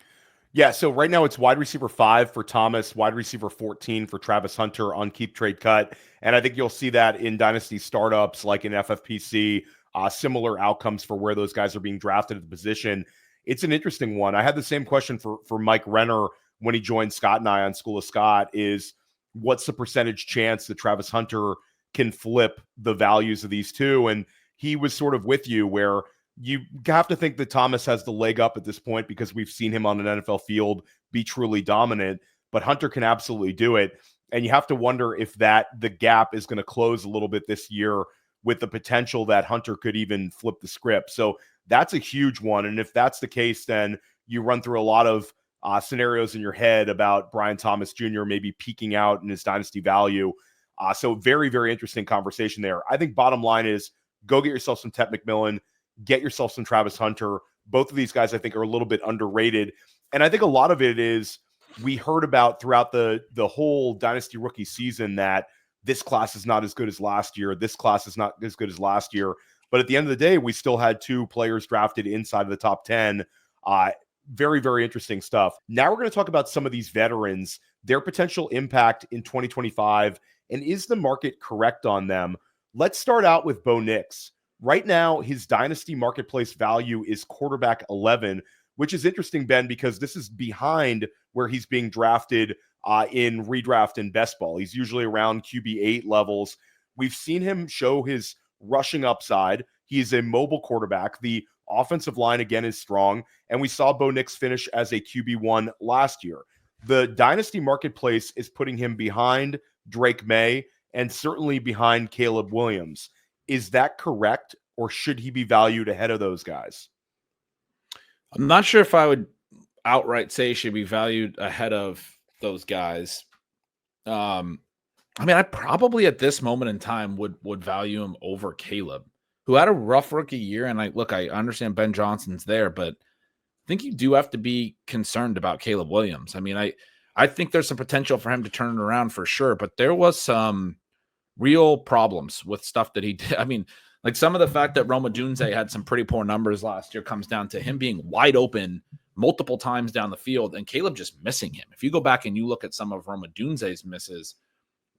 Yeah, so right now it's wide receiver 5 for Thomas, wide receiver 14 for Travis Hunter on keep trade cut. And I think you'll see that in dynasty startups like in FFPC, similar outcomes for where those guys are being drafted at the position. It's an interesting one. I had the same question for Mike Renner when he joined Scott and I on School of Scott is what's the percentage chance that Travis Hunter can flip the values of these two? And he was sort of with you where you have to think that Thomas has the leg up at this point because we've seen him on an NFL field be truly dominant, but Hunter can absolutely do it. And you have to wonder if the gap is going to close a little bit this year with the potential that Hunter could even flip the script. So that's a huge one. And if that's the case, then you run through a lot of scenarios in your head about Brian Thomas Jr. maybe peaking out in his dynasty value. So very, very interesting conversation there. I think bottom line is go get yourself some Tet McMillan, get yourself some Travis Hunter. Both of these guys, I think, are a little bit underrated. And I think a lot of it is we heard about throughout the whole dynasty rookie season that this class is not as good as last year. This class is not as good as last year. But at the end of the day, we still had 2 players drafted inside of the top 10. Very, very interesting stuff. Now we're going to talk about some of these veterans, their potential impact in 2025, and is the market correct on them? Let's start out with Bo Nix. Right now, his dynasty marketplace value is quarterback 11, which is interesting, Ben, because this is behind where he's being drafted in redraft and best ball. He's usually around QB8 levels. We've seen him show his rushing upside. He's a mobile quarterback. The offensive line, again, is strong. And we saw Bo Nix finish as a QB1 last year. The dynasty marketplace is putting him behind Drake Maye and certainly behind Caleb Williams. Is that correct, or should he be valued ahead of those guys? I'm not sure if I would outright say he should be valued ahead of those guys. I mean, I probably at this moment in time would value him over Caleb, who had a rough rookie year. And I understand Ben Johnson's there, but I think you do have to be concerned about Caleb Williams. I mean, I think there's some potential for him to turn it around for sure, but there was some real problems with stuff that he did. I mean, like some of the fact that Rhamondre had some pretty poor numbers last year comes down to him being wide open multiple times down the field and Caleb just missing him. If you go back and you look at some of Rhamondre's misses,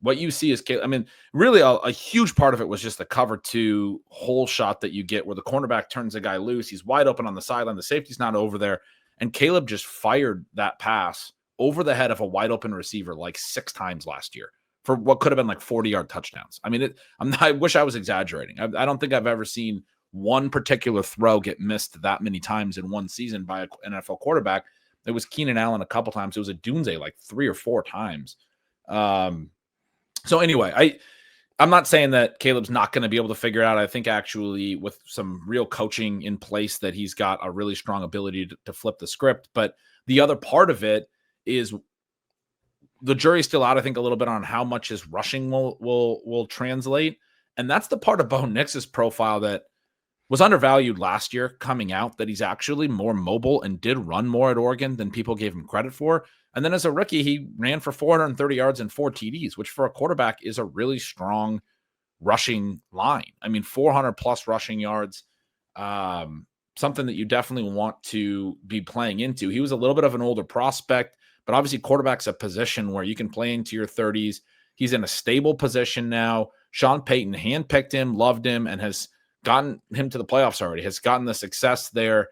what you see is Caleb. I mean, really a huge part of it was just the cover two hole shot that you get where the cornerback turns the guy loose. He's wide open on the sideline. The safety's not over there. And Caleb just fired that pass over the head of a wide open receiver like 6 times last year for what could have been like 40-yard touchdowns. I mean, I wish I was exaggerating. I don't think I've ever seen one particular throw get missed that many times in one season by an NFL quarterback. It was Keenan Allen a couple times. It was a Dunze like 3 or 4 times. So anyway, I'm not saying that Caleb's not going to be able to figure it out. I think actually with some real coaching in place that he's got a really strong ability to flip the script. But the other part of it is the jury's still out, I think, a little bit on how much his rushing will translate. And that's the part of Bo Nix's profile that was undervalued last year coming out, that he's actually more mobile and did run more at Oregon than people gave him credit for. And then as a rookie, he ran for 430 yards and 4 TDs, which for a quarterback is a really strong rushing line. I mean, 400 plus rushing yards, something that you definitely want to be playing into. He was a little bit of an older prospect, but obviously quarterback's a position where you can play into your 30s. He's in a stable position now. Sean Payton handpicked him, loved him, and has gotten him to the playoffs already, has gotten the success there.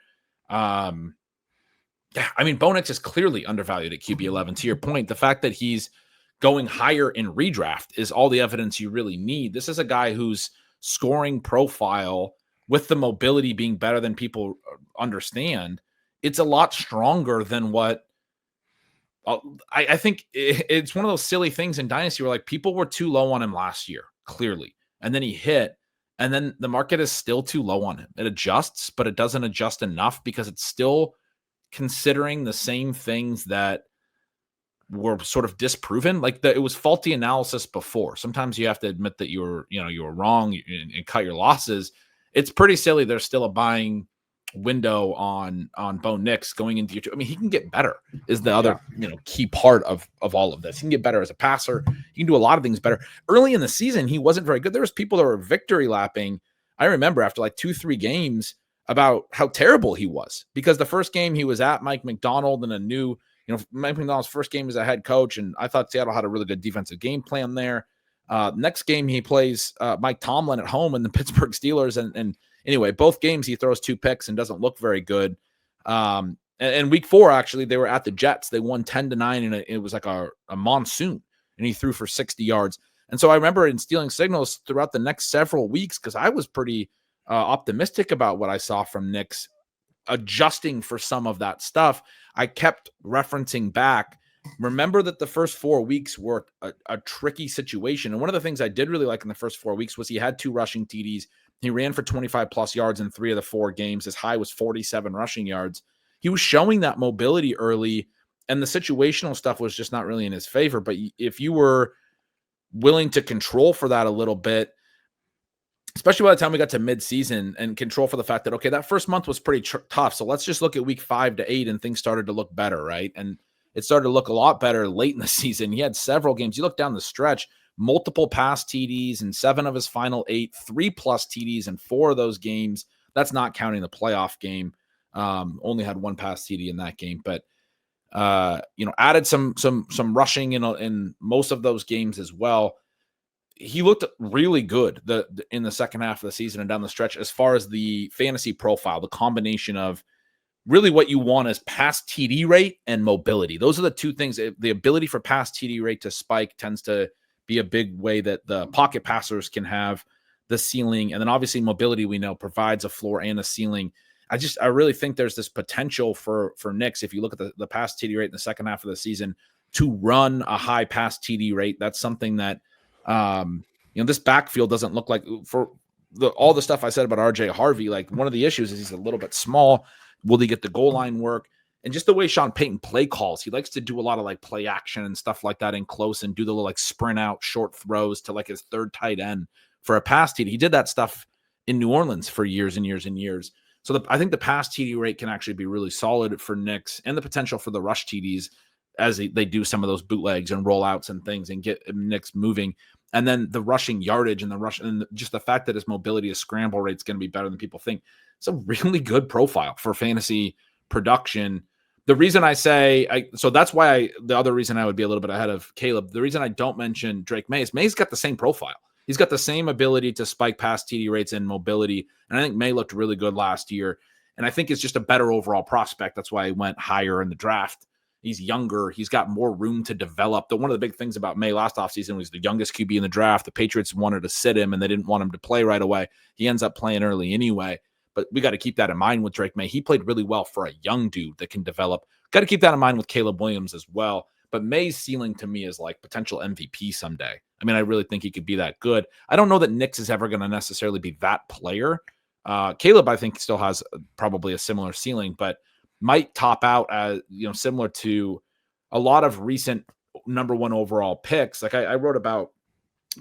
Yeah, I mean, Bo Nix is clearly undervalued at QB 11. To your point, the fact that he's going higher in redraft is all the evidence you really need. This is a guy whose scoring profile, with the mobility being better than people understand, it's a lot stronger than what I think it's one of those silly things in Dynasty where like people were too low on him last year, clearly. And then he hit, and then the market is still too low on him. It adjusts, but it doesn't adjust enough because it's still considering the same things that were sort of disproven. Like it was faulty analysis before. Sometimes you have to admit that you were wrong and cut your losses. It's pretty silly. There's still a buying window on Bo Nix going into your. I mean, he can get better is the other key part of all of this. He can get better as a passer. He can do a lot of things better. Early in the season, he wasn't very good. There was people that were victory lapping. I remember after like 2-3 games about how terrible he was, because the first game he was at Mike McDonald and a new, Mike McDonald's first game as a head coach. And I thought Seattle had a really good defensive game plan there. Next game he plays Mike Tomlin at home in the Pittsburgh Steelers. And anyway, both games he throws 2 picks and doesn't look very good. And week 4, actually, they were at the Jets. They won 10-9, and it was like a monsoon, and he threw for 60 yards. And so I remember in stealing signals throughout the next several weeks, because I was pretty optimistic about what I saw from Nix, adjusting for some of that stuff. I kept referencing back. Remember that the first 4 weeks were a tricky situation. And one of the things I did really like in the first 4 weeks was he had 2 rushing TDs. He ran for 25 plus yards in 3 of the 4 games. His high was 47 rushing yards. He was showing that mobility early, and the situational stuff was just not really in his favor. But if you were willing to control for that a little bit, especially by the time we got to midseason, and control for the fact that, okay, that first month was pretty tough. So let's just look at week 5 to 8 and things started to look better, right? And it started to look a lot better late in the season. He had several games. You look down the stretch, multiple pass TDs in 7 of his final 8, 3+ TDs in 4 of those games. That's not counting the playoff game. Only had 1 pass TD in that game, but added some rushing in most of those games as well. He looked really good in the second half of the season and down the stretch as far as the fantasy profile, the combination of really what you want is pass TD rate and mobility. Those are the 2 things. The ability for pass TD rate to spike tends to be a big way that the pocket passers can have the ceiling. And then obviously mobility, we know, provides a floor and a ceiling. I really think there's this potential for Nix, if you look at the pass TD rate in the second half of the season, to run a high pass TD rate. That's something that, this backfield doesn't look like, for all the stuff I said about RJ Harvey, like one of the issues is he's a little bit small. Will he get the goal line work? And just the way Sean Payton play calls, he likes to do a lot of like play action and stuff like that in close and do the little like sprint out short throws to like his third tight end for a pass TD. He did that stuff in New Orleans for years and years and years. So I think the pass TD rate can actually be really solid for Knicks, and the potential for the rush TDs as they do some of those bootlegs and rollouts and things and get Knicks moving. And then the rushing yardage and the rush and just the fact that his mobility, his scramble rate is going to be better than people think. It's a really good profile for fantasy production. The reason I say, so that's why the other reason I would be a little bit ahead of Caleb, the reason I don't mention Drake Maye is Maye's got the same profile. He's got the same ability to spike past TD rates and mobility. And I think Maye looked really good last year. And I think it's just a better overall prospect. That's why he went higher in the draft. He's younger. He's got more room to develop. One of the big things about Maye last offseason was the youngest QB in the draft. The Patriots wanted to sit him, and they didn't want him to play right away. He ends up playing early anyway. But we got to keep that in mind with Drake Maye. He played really well for a young dude that can develop. Got to keep that in mind with Caleb Williams as well. But Maye's ceiling to me is like potential MVP someday. I mean, I really think he could be that good. I don't know that Knicks is ever going to necessarily be that player. Caleb, I think, still has probably a similar ceiling, but might top out as, similar to a lot of recent number one overall picks. Like I wrote about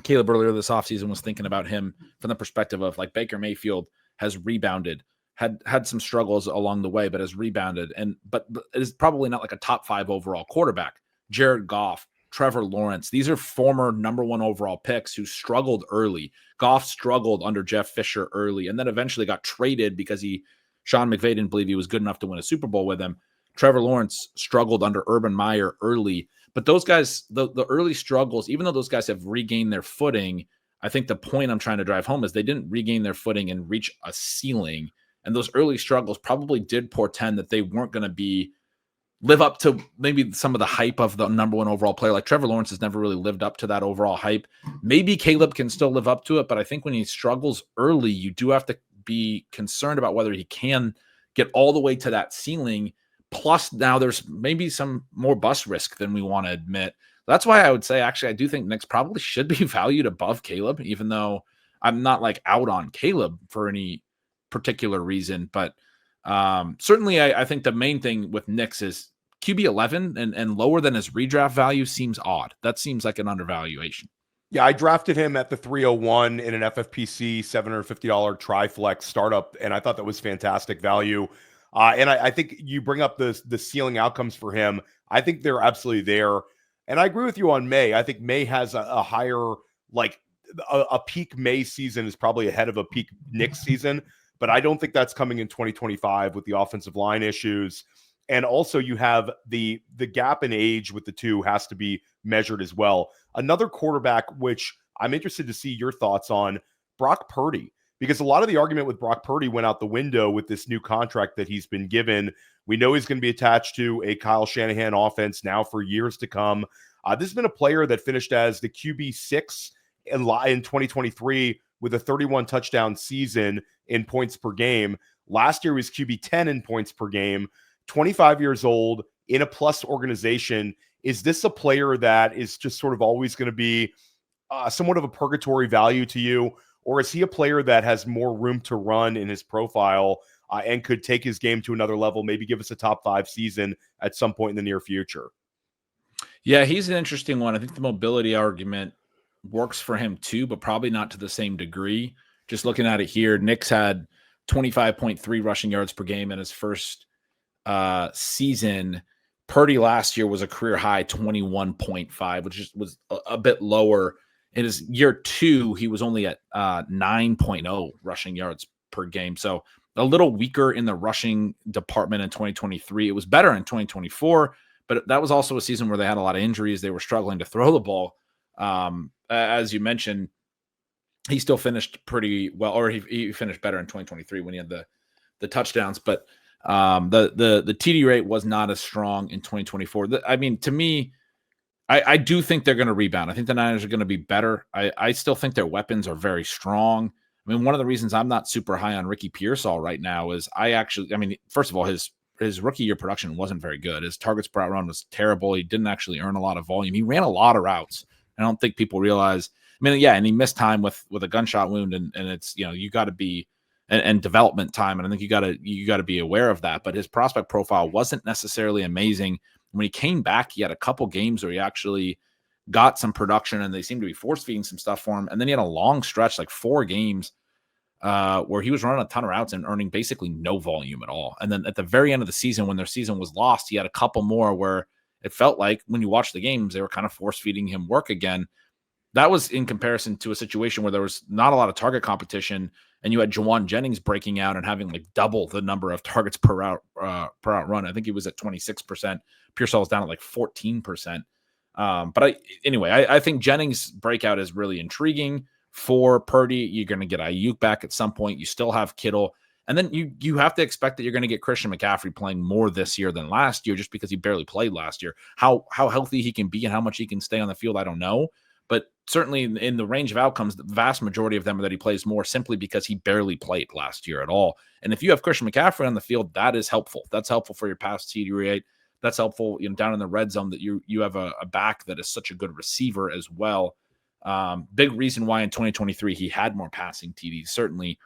Caleb earlier this offseason, was thinking about him from the perspective of like Baker Mayfield has rebounded, had some struggles along the way, but has rebounded. But is probably not like a top 5 overall quarterback. Jared Goff, Trevor Lawrence, these are former number one overall picks who struggled early. Goff struggled under Jeff Fisher early and then eventually got traded because Sean McVay didn't believe he was good enough to win a Super Bowl with him. Trevor Lawrence struggled under Urban Meyer early. But those guys, the early struggles, even though those guys have regained their footing, I think the point I'm trying to drive home is they didn't regain their footing and reach a ceiling. And those early struggles probably did portend that they weren't going to live up to maybe some of the hype of the number one overall player. Like Trevor Lawrence has never really lived up to that overall hype. Maybe Caleb can still live up to it, but I think when he struggles early, you do have to be concerned about whether he can get all the way to that ceiling. Plus now there's maybe some more bust risk than we want to admit. That's why I would say, actually, I do think Knicks probably should be valued above Caleb, even though I'm not like out on Caleb for any particular reason. But certainly I think the main thing with Knicks is QB 11 and lower than his redraft value seems odd. That seems like an undervaluation. Yeah, I drafted him at the 301 in an FFPC $750 TriFlex startup, and I thought that was fantastic value. And I think you bring up the ceiling outcomes for him. I think they're absolutely there. And I agree with you on Maye. I think Maye has a higher, like a peak Maye season is probably ahead of a peak Knicks season, but I don't think that's coming in 2025 with the offensive line issues. And also you have the gap in age with the two has to be measured as well. Another quarterback, which I'm interested to see your thoughts on, Brock Purdy, because a lot of the argument with Brock Purdy went out the window with this new contract that he's been given. We know he's going to be attached to a Kyle Shanahan offense now for years to come. This has been a player that finished as the QB6 in 2023 with a 31 touchdown season in points per game. Last year was QB10 in points per game. 25 years old in a plus organization. Is this a player that is just sort of always going to be somewhat of a purgatory value to you? Or is he a player that has more room to run in his profile and could take his game to another level, maybe give us a top 5 season at some point in the near future? Yeah, he's an interesting one. I think the mobility argument works for him too, but probably not to the same degree. Just looking at it here, Knicks had 25.3 rushing yards per game in his first season. Purdy last year was a career high 21.5, which was a bit lower. In his year 2, he was only at 9.0 rushing yards per game. So a little weaker in the rushing department in 2023. It was better in 2024, but that was also a season where they had a lot of injuries. They were struggling to throw the ball. As you mentioned, he still finished pretty well, or he finished better in 2023 when he had the touchdowns. But the TD rate was not as strong in 2024. I mean, to me, I do think they're going to rebound. I think the Niners are going to be better. I still think their weapons are very strong. I mean, one of the reasons I'm not super high on Ricky Pearsall right now is first of all, his rookie year production wasn't very good. His targets per out run was terrible. He didn't actually earn a lot of volume. He ran a lot of routes. I don't think people realize. mean, yeah, and he missed time with a gunshot wound, and it's, you got to be and development time, and I think you got to be aware of that. But his prospect profile wasn't necessarily amazing. When he came back, he had a couple games where he actually got some production, and they seemed to be force feeding some stuff for him. And then he had a long stretch, like 4 games, where he was running a ton of routes and earning basically no volume at all. And then at the very end of the season, when their season was lost, he had a couple more where it felt like when you watch the games, they were kind of force feeding him work again. That was in comparison to a situation where there was not a lot of target competition, and you had Jawan Jennings breaking out and having like double the number of targets per out run. I think he was at 26%. Pearsall was down at like 14%. But I think Jennings' breakout is really intriguing for Purdy. You're going to get Ayuk back at some point. You still have Kittle. And then you have to expect that you're going to get Christian McCaffrey playing more this year than last year, just because he barely played last year. How healthy he can be and how much he can stay on the field, I don't know. But certainly in the range of outcomes, the vast majority of them are that he plays more simply because he barely played last year at all. And if you have Christian McCaffrey on the field, that is helpful. That's helpful for your pass TD rate. That's helpful, down in the red zone, that you have a back that is such a good receiver as well. Big reason why in 2023 he had more passing TDs, certainly.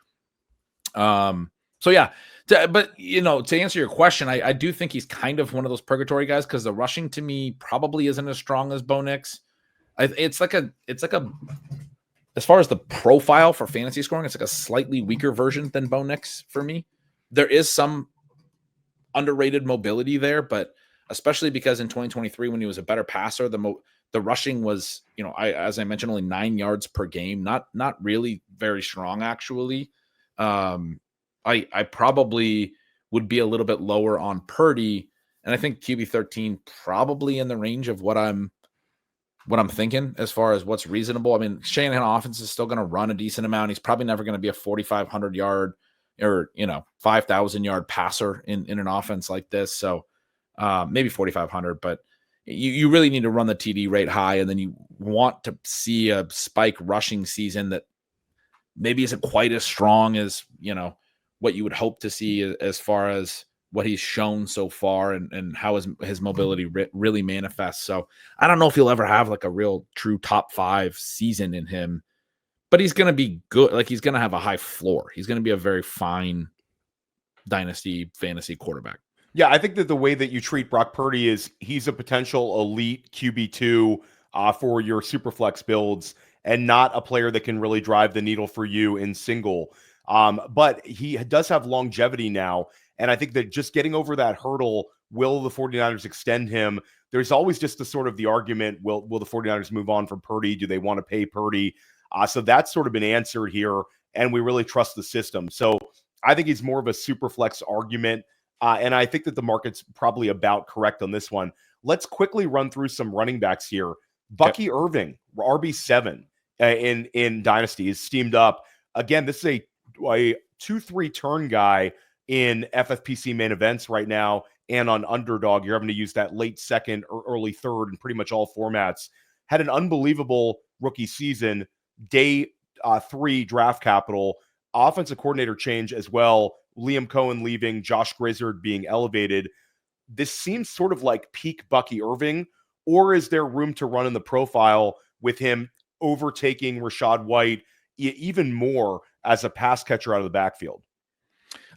So yeah, but to answer your question, I do think he's kind of one of those purgatory guys, because the rushing to me probably isn't as strong as Bo Nix. It's like a as far as the profile for fantasy scoring, it's like a slightly weaker version than Bo Nix for me. There is some underrated mobility there, but especially because in 2023, when he was a better passer, the rushing was, as I mentioned, only 9 yards per game, not really very strong actually. I probably would be a little bit lower on Purdy, and I think QB 13 probably in the range of what I'm thinking as far as what's reasonable. I mean, Shanahan offense is still going to run a decent amount. He's probably never going to be a 4,500 yard or 5,000 yard passer in an offense like this. So maybe 4,500, but you really need to run the TD rate high, and then you want to see a spike rushing season that maybe isn't quite as strong as what you would hope to see as far as what he's shown so far and how his mobility really manifests. So I don't know if he'll ever have like a real true top 5 season in him, but he's going to be good. Like, he's going to have a high floor. He's going to be a very fine dynasty fantasy quarterback. Yeah, I think that the way that you treat Brock Purdy is he's a potential elite QB2 for your superflex builds, and not a player that can really drive the needle for you in single. But he does have longevity now. And I think that just getting over that hurdle, will the 49ers extend him? There's always just the argument, will the 49ers move on from Purdy? Do they want to pay Purdy? So that's sort of been answered here, and we really trust the system. So I think he's more of a super flex argument, and I think that the market's probably about correct on this one. Let's quickly run through some running backs here. Bucky Irving, RB7 in Dynasty, is steamed up. Again, this is a 2-3 turn guy in FFPC main events right now, and on Underdog, you're having to use that late second or early third in pretty much all formats. Had an unbelievable rookie season, day 3 draft capital, offensive coordinator change as well. Liam Cohen leaving, Josh Grizzard being elevated. This seems sort of like peak Bucky Irving, or is there room to run in the profile with him overtaking Rachaad White even more as a pass catcher out of the backfield?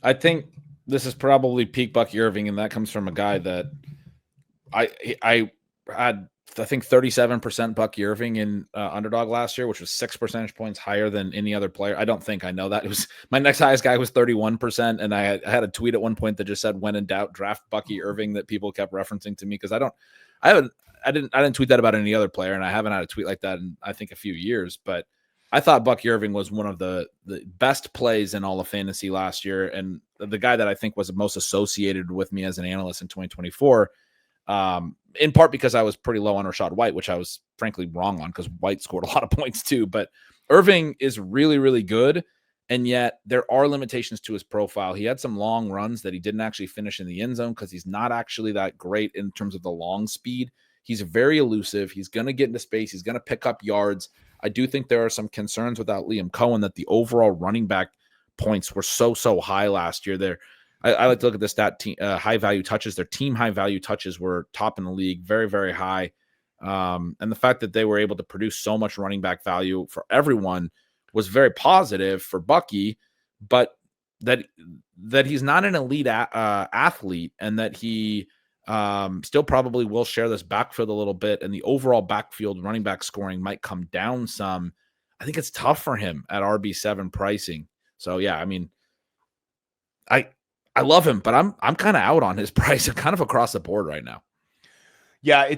I think this is probably peak Bucky Irving, and that comes from a guy that I had, I think, 37% Bucky Irving in Underdog last year, which was 6 percentage points higher than any other player. I don't think I know that. It was my next highest guy was 31%, and I had a tweet at one point that just said, "When in doubt, draft Bucky Irving," that people kept referencing to me, because I didn't tweet that about any other player, and I haven't had a tweet like that in, I think, a few years. But I thought Bucky Irving was one of the best plays in all of fantasy last year, and the guy that I think was the most associated with me as an analyst in 2024, in part because I was pretty low on Rachaad White, which I was frankly wrong on, because White scored a lot of points too. But Irving is really, really good, and yet there are limitations to his profile. He had some long runs that he didn't actually finish in the end zone because he's not actually that great in terms of the long speed. He's very elusive. He's going to get into space. He's going to pick up yards. I do think there are some concerns without Liam Cohen that the overall running back points were so high last year. I like to look at the stat, high value touches. Their team high value touches were top in the league, very, very high. And the fact that they were able to produce so much running back value for everyone was very positive for Bucky, but that he's not an elite athlete, and that he still probably will share this backfield a little bit, and the overall backfield running back scoring might come down some. I think it's tough for him at RB7 pricing. So yeah, I mean, I love him, but I'm kind of out on his price. I'm kind of across the board right now. Yeah,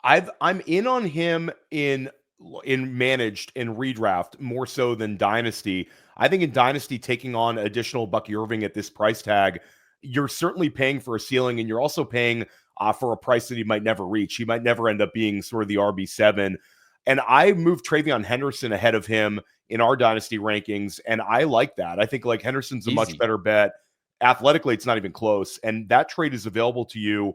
I'm in on him in managed in redraft more so than dynasty. I think in dynasty, taking on additional Bucky Irving at this price tag, you're certainly paying for a ceiling, and you're also paying for a price that he might never reach. He might never end up being sort of the RB7. And I moved TreVeyon Henderson ahead of him in our dynasty rankings, and I like that. I think like Henderson's a much better bet. Athletically, it's not even close, and that trade is available to you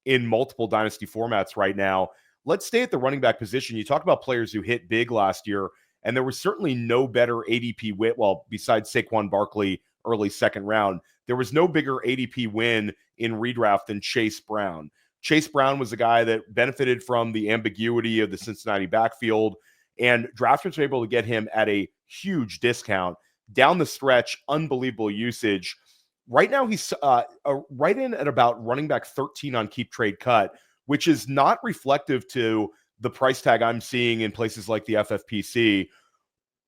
in multiple dynasty formats right now. Let's stay at the running back position. You talk about players who hit big last year, and there was certainly no better ADP win. Well, besides Saquon Barkley, early second round, there was no bigger ADP win in redraft than Chase Brown. Chase Brown was a guy that benefited from the ambiguity of the Cincinnati backfield, and drafters were able to get him at a huge discount. Down the stretch, unbelievable usage. Right now, he's right in at about running back 13 on Keep Trade Cut, which is not reflective to the price tag I'm seeing in places like the FFPC.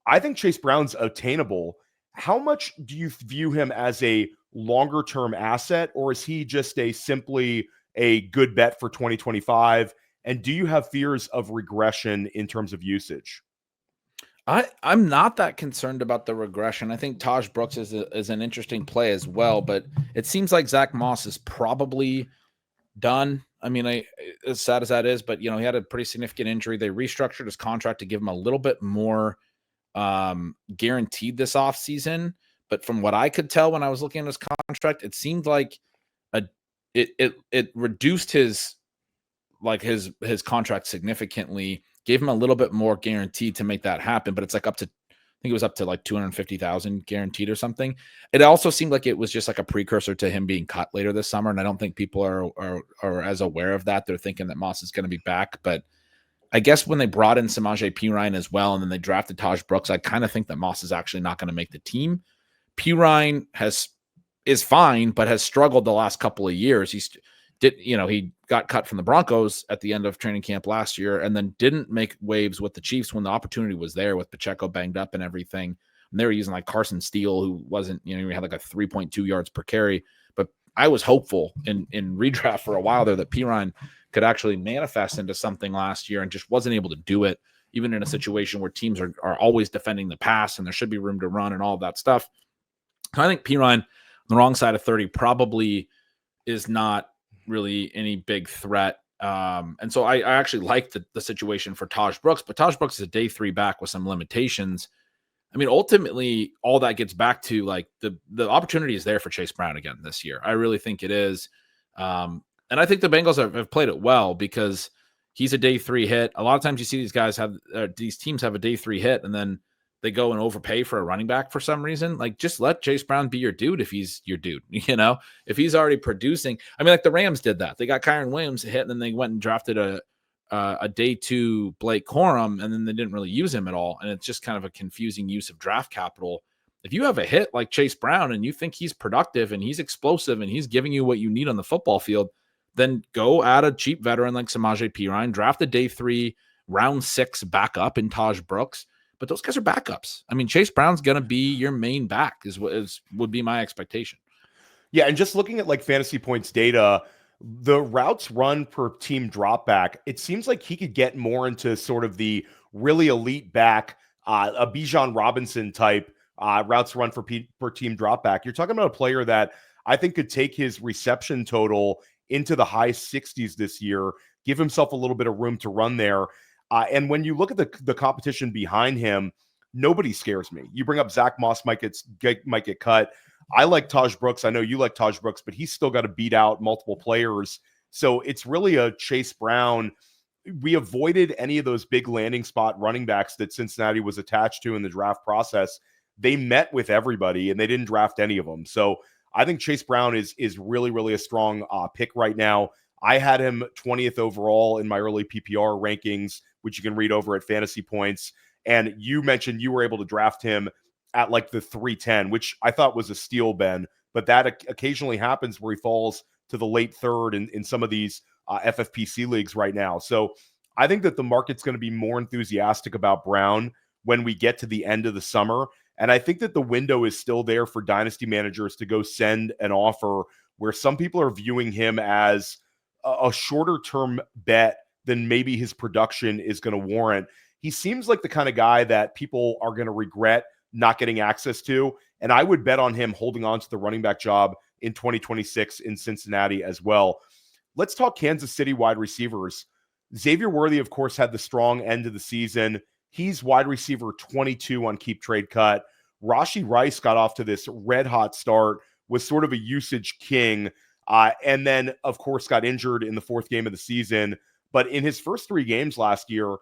I think Chase Brown's attainable. How much do you view him as a longer-term asset, or is he just simply a good bet for 2025? And do you have fears of regression in terms of usage? I'm not that concerned about the regression. I think Taj Brooks is an interesting play as well, but it seems like Zach Moss is probably done. I mean, as sad as that is, but he had a pretty significant injury. They restructured his contract to give him a little bit more guaranteed this offseason. But from what I could tell when I was looking at his contract, it seemed like it reduced his contract significantly, gave him a little bit more guaranteed to make that happen. But it's like I think it was up to like 250,000 guaranteed or something. It also seemed like it was just like a precursor to him being cut later this summer. And I don't think people are as aware of that. They're thinking that Moss is going to be back. But I guess when they brought in Samaje Perine as well, and then they drafted Taj Brooks, I kind of think that Moss is actually not going to make the team. Perine is fine, but has struggled the last couple of years. He got cut from the Broncos at the end of training camp last year, and then didn't make waves with the Chiefs when the opportunity was there with Pacheco banged up and everything. And they were using like Carson Steele, who wasn't, he had like a 3.2 yards per carry. But I was hopeful in redraft for a while there that Perine could actually manifest into something last year, and just wasn't able to do it, even in a situation where teams are always defending the pass and there should be room to run and all of that stuff. I think Perine on the wrong side of 30 probably is not really any big threat. And so I actually like the situation for Taj Brooks, but Taj Brooks is a day 3 back with some limitations. I mean, ultimately, all that gets back to like the opportunity is there for Chase Brown again this year. I really think it is. And I think the Bengals have played it well, because he's a day 3 hit. A lot of times you see these teams have a day 3 hit, and then they go and overpay for a running back for some reason. Like, just let Chase Brown be your dude if he's your dude, if he's already producing. I mean, like the Rams did that. They got Kyron Williams hit, and then they went and drafted a day 2 Blake Corum, and then they didn't really use him at all. And it's just kind of a confusing use of draft capital. If you have a hit like Chase Brown and you think he's productive and he's explosive and he's giving you what you need on the football field, then go add a cheap veteran like Samaje Perine, draft a day 3, round 6 backup in Taj Brooks. But those guys are backups. I mean, Chase Brown's going to be your main back would be my expectation. Yeah, and just looking at like fantasy points data, the routes run per team drop back, it seems like he could get more into sort of the really elite back, a Bijan Robinson type routes run per team drop back. You're talking about a player that I think could take his reception total into the high 60s this year, give himself a little bit of room to run there. And when you look at the competition behind him, nobody scares me. You bring up Zach Moss might get cut. I like Taj Brooks. I know you like Taj Brooks, but he's still got to beat out multiple players. So it's really a Chase Brown. We avoided any of those big landing spot running backs that Cincinnati was attached to in the draft process. They met with everybody and they didn't draft any of them. So I think Chase Brown is really, really a strong pick right now. I had him 20th overall in my early PPR rankings, which you can read over at Fantasy Points. And you mentioned you were able to draft him at like the 310, which I thought was a steal, Ben. But that occasionally happens where he falls to the late third in some of these FFPC leagues right now. So I think that the market's going to be more enthusiastic about Brown when we get to the end of the summer. And I think that the window is still there for dynasty managers to go send an offer where some people are viewing him as a shorter term bet than maybe his production is going to warrant. He seems like the kind of guy that people are going to regret not getting access to. And I would bet on him holding on to the running back job in 2026 in Cincinnati as well. Let's talk Kansas City wide receivers. Xavier Worthy, of course, had the strong end of the season. He's wide receiver 22 on Keep Trade Cut. Rashee Rice got off to this red hot start, was sort of a usage king, and then, of course, got injured in the fourth game of the season. But in his first 3 games last year,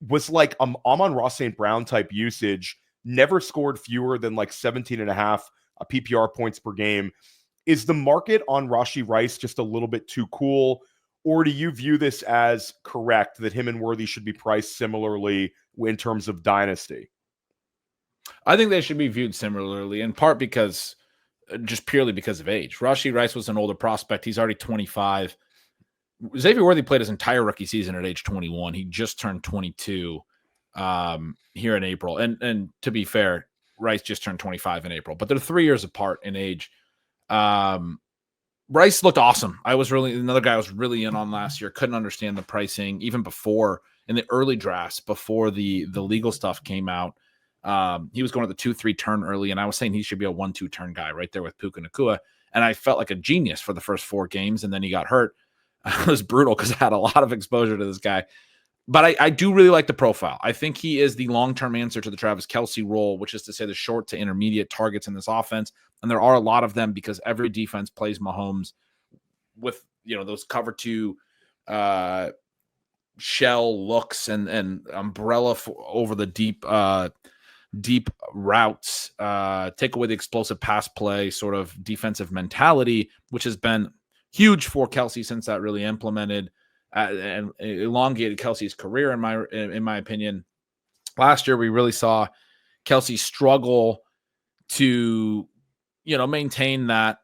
was like Amon-Ra St. Brown type usage, never scored fewer than like 17 and a half PPR points per game. Is the market on Rashee Rice just a little bit too cool? Or do you view this as correct that him and Worthy should be priced similarly in terms of dynasty? I think they should be viewed similarly, in part because just purely because of age. Rashee Rice was an older prospect. He's already 25. Xavier Worthy played his entire rookie season at age 21. He just turned 22 here in April. And to be fair, Rice just turned 25 in April, but they're 3 years apart in age. Rice looked awesome. Another guy I was really in on last year. Couldn't understand the pricing even before, in the early drafts, before the legal stuff came out. He was going to the 2-3 turn early, and I was saying he should be a 1-2 turn guy right there with Puka Nacua. And I felt like a genius for the first 4 games, and then he got hurt. It was brutal because I had a lot of exposure to this guy. But I do really like the profile. I think he is the long-term answer to the Travis Kelce role, which is to say the short to intermediate targets in this offense. And there are a lot of them because every defense plays Mahomes with, those cover 2 shell looks and umbrella over the deep routes, take away the explosive pass play sort of defensive mentality, which has been huge for Kelce since that really implemented and elongated Kelce's career, in my opinion. Last year, we really saw Kelce struggle to, maintain that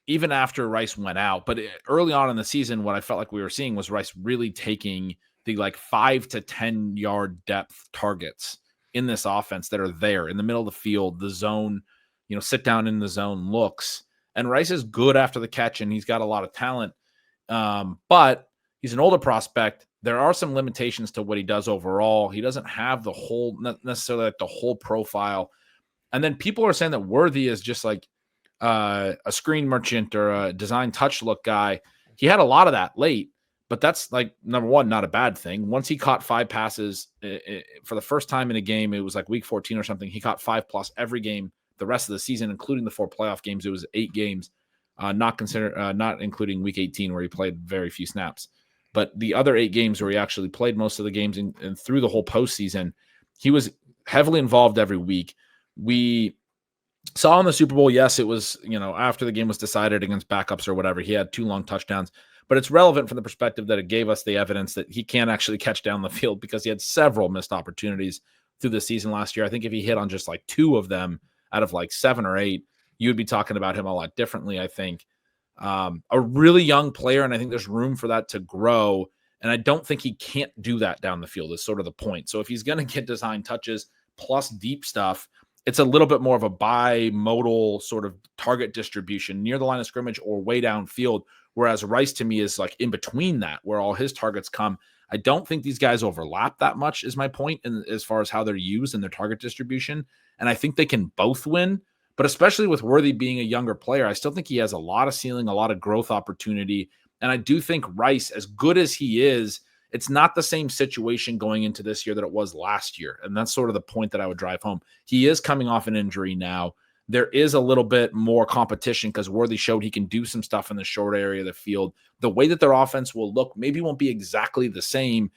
even after Rice went out. But early on in the season, what I felt like we were seeing was Rice really taking the 5 to 10 yard depth targets in this offense that are there in the middle of the field, the zone, sit down in the zone looks. And Rice is good after the catch, and he's got a lot of talent. But he's an older prospect. There are some limitations to what he does overall. He doesn't have not necessarily the whole profile. And then people are saying that Worthy is just like a screen merchant or a design touch look guy. He had a lot of that late, but that's number one, not a bad thing. Once he caught 5 passes for the first time in a game, it was like week 14 or something. He caught 5+ every game the rest of the season, including the 4 playoff games. It was 8 games, not including week 18 where he played very few snaps. But the other 8 games where he actually played most of the games and through the whole postseason, he was heavily involved every week. We saw in the Super Bowl, yes, it was, after the game was decided against backups or whatever, he had 2 long touchdowns. But it's relevant from the perspective that it gave us the evidence that he can actually catch down the field because he had several missed opportunities through the season last year. I think if he hit on just 2 of them out of 7 or 8, you would be talking about him a lot differently, I think. A really young player, and I think there's room for that to grow. And I don't think he can't do that down the field is sort of the point. So if he's going to get design touches plus deep stuff, it's a little bit more of a bimodal sort of target distribution near the line of scrimmage or way downfield, whereas Rice to me is in between that, where all his targets come. I don't think these guys overlap that much is my point as far as how they're used in their target distribution. And I think they can both win, but especially with Worthy being a younger player, I still think he has a lot of ceiling, a lot of growth opportunity. And I do think Rice, as good as he is, it's not the same situation going into this year that it was last year. And that's sort of the point that I would drive home. He is coming off an injury now. There is a little bit more competition because Worthy showed he can do some stuff in the short area of the field. The way that their offense will look maybe won't be exactly the same.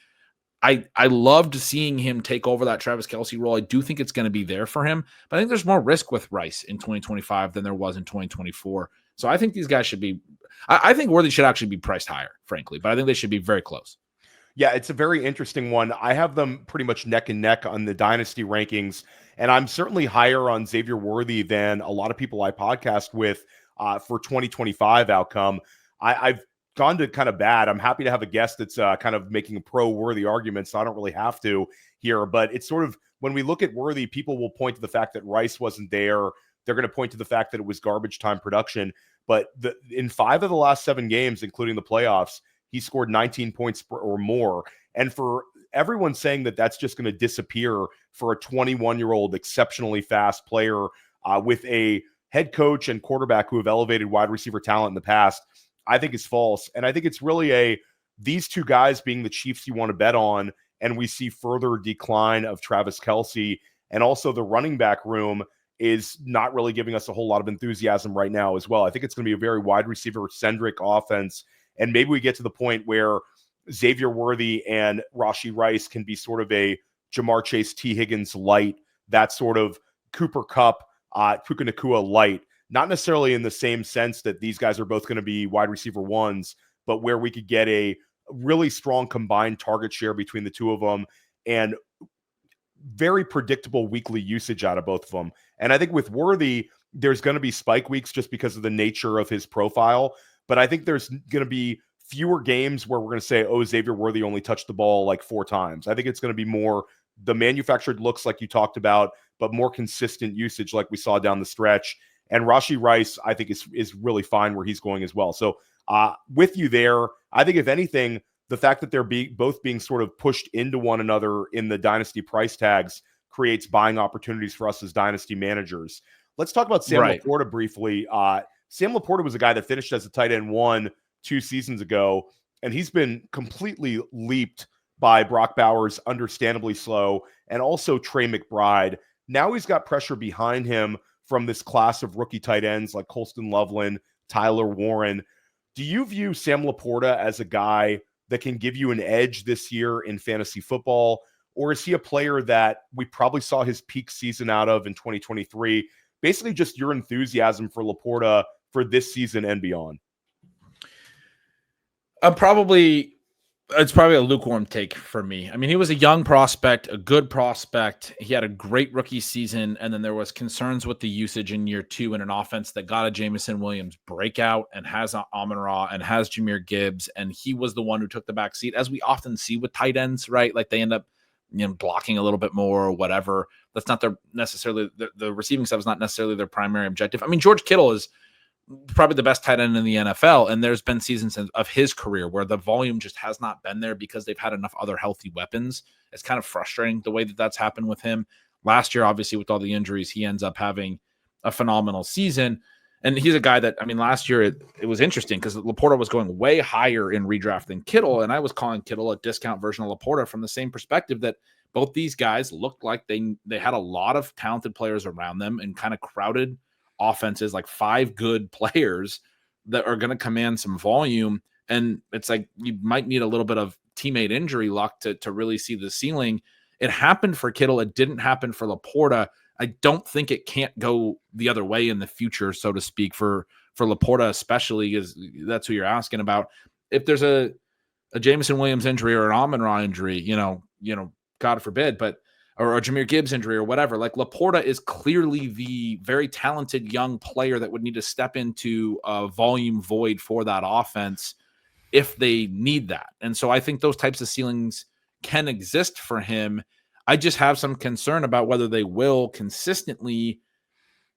I loved seeing him take over that Travis Kelce role. I do think it's going to be there for him, but I think there's more risk with Rice in 2025 than there was in 2024. So I think these guys should be I think Worthy should actually be priced higher, frankly, but I think they should be very close. Yeah, it's a very interesting one. I have them pretty much neck and neck on the dynasty rankings, and I'm certainly higher on Xavier Worthy than a lot of people I podcast with for 2025 outcome. I've gone to kind of bad. I'm happy to have a guest that's kind of making a pro-Worthy argument, so I don't really have to here. But it's sort of, when we look at Worthy, people will point to the fact that Rice wasn't there. They're going to point to the fact that it was garbage time production. But in 5 of the last 7 games, including the playoffs, he scored 19 points or more. And for everyone saying that that's just going to disappear for a 21-year-old exceptionally fast player with a head coach and quarterback who have elevated wide receiver talent in the past, I think is false. And I think it's really these two guys being the Chiefs you want to bet on, and we see further decline of Travis Kelce, and also the running back room is not really giving us a whole lot of enthusiasm right now as well. I think it's going to be a very wide receiver-centric offense, and maybe we get to the point where Xavier Worthy and Rashee Rice can be sort of a Jamar Chase, T. Higgins light, that sort of Cooper Kupp, Puka Nacua light. Not necessarily in the same sense that these guys are both going to be wide receiver ones, but where we could get a really strong combined target share between the two of them and very predictable weekly usage out of both of them. And I think with Worthy, there's going to be spike weeks just because of the nature of his profile. But I think there's going to be fewer games where we're going to say, oh, Xavier Worthy only touched the ball like 4 times. I think it's going to be more the manufactured looks like you talked about, but more consistent usage like we saw down the stretch. And Rashee Rice, I think, is really fine where he's going as well. So with you there, I think if anything, the fact that they're both being sort of pushed into one another in the dynasty price tags creates buying opportunities for us as dynasty managers. Let's talk about Sam LaPorta briefly. Sam LaPorta was a guy that finished as a tight end 1 2 seasons ago, and he's been completely leaped by Brock Bowers, understandably slow, and also Trey McBride. Now he's got pressure behind him from this class of rookie tight ends like Colston Loveland, Tyler Warren. Do you view Sam LaPorta as a guy that can give you an edge this year in fantasy football, or is he a player that we probably saw his peak season out of in 2023? Basically just your enthusiasm for LaPorta for this season and beyond. It's probably a lukewarm take for me. I mean, he was a young prospect, a good prospect. He had a great rookie season, and then there was concerns with the usage in year 2 in an offense that got a Jameson Williams breakout and has Amon-Ra and has Jahmyr Gibbs, and he was the one who took the back seat, as we often see with tight ends, right? Like they end up blocking a little bit more or whatever. That's not their necessarily the receiving stuff is not necessarily their primary objective. I mean, George Kittle is probably the best tight end in the NFL, and there's been seasons of his career where the volume just has not been there because they've had enough other healthy weapons. It's kind of frustrating the way that that's happened with him. Last year, obviously, with all the injuries, he ends up having a phenomenal season. And he's a guy that, I mean, last year it was interesting because LaPorta was going way higher in redraft than Kittle, and I was calling Kittle a discount version of LaPorta from the same perspective that both these guys looked like they had a lot of talented players around them and kind of crowded offenses, like 5 good players that are going to command some volume. And it's like you might need a little bit of teammate injury luck to really see the ceiling. It happened for Kittle. It didn't happen for LaPorta. I don't think it can't go the other way in the future, so to speak, for LaPorta, especially, because that's who you're asking about. If there's a Jameson Williams injury or an Amon-Ra injury, you know, God forbid, or a Jahmyr Gibbs injury or whatever, like LaPorta is clearly the very talented young player that would need to step into a volume void for that offense if they need that. And so I think those types of ceilings can exist for him. I just have some concern about whether they will consistently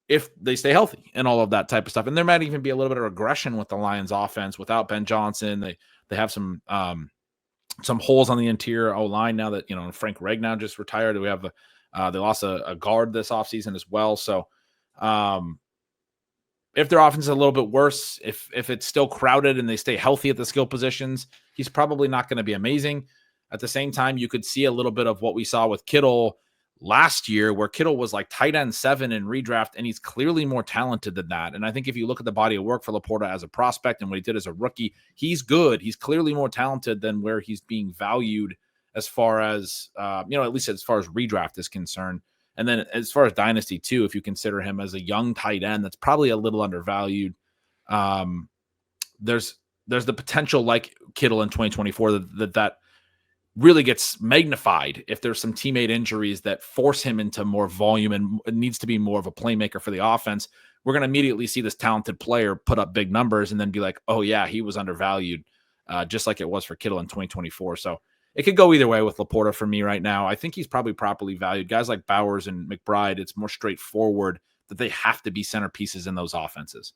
if they stay healthy and all of that type of stuff. And there might even be a little bit of regression with the Lions offense without Ben Johnson. They have some holes on the interior O-line now that, Frank Ragnow just retired. We have they lost a guard this offseason as well. So if their offense is a little bit worse, if it's still crowded and they stay healthy at the skill positions, he's probably not going to be amazing. At the same time, you could see a little bit of what we saw with Kittle last year, where Kittle was like tight end 7 in redraft, and he's clearly more talented than that. And I think if you look at the body of work for LaPorta as a prospect and what he did as a rookie, he's good. He's clearly more talented than where he's being valued as far as, at least as far as redraft is concerned. And then as far as dynasty too, if you consider him as a young tight end, that's probably a little undervalued. there's the potential, like Kittle in 2024, that really gets magnified if there's some teammate injuries that force him into more volume and it needs to be more of a playmaker for the offense. We're going to immediately see this talented player put up big numbers and then be like, oh yeah, he was undervalued, just like it was for Kittle in 2024. So it could go either way with LaPorta for me right now. I think he's probably properly valued. Guys like Bowers and McBride, it's more straightforward that they have to be centerpieces in those offenses.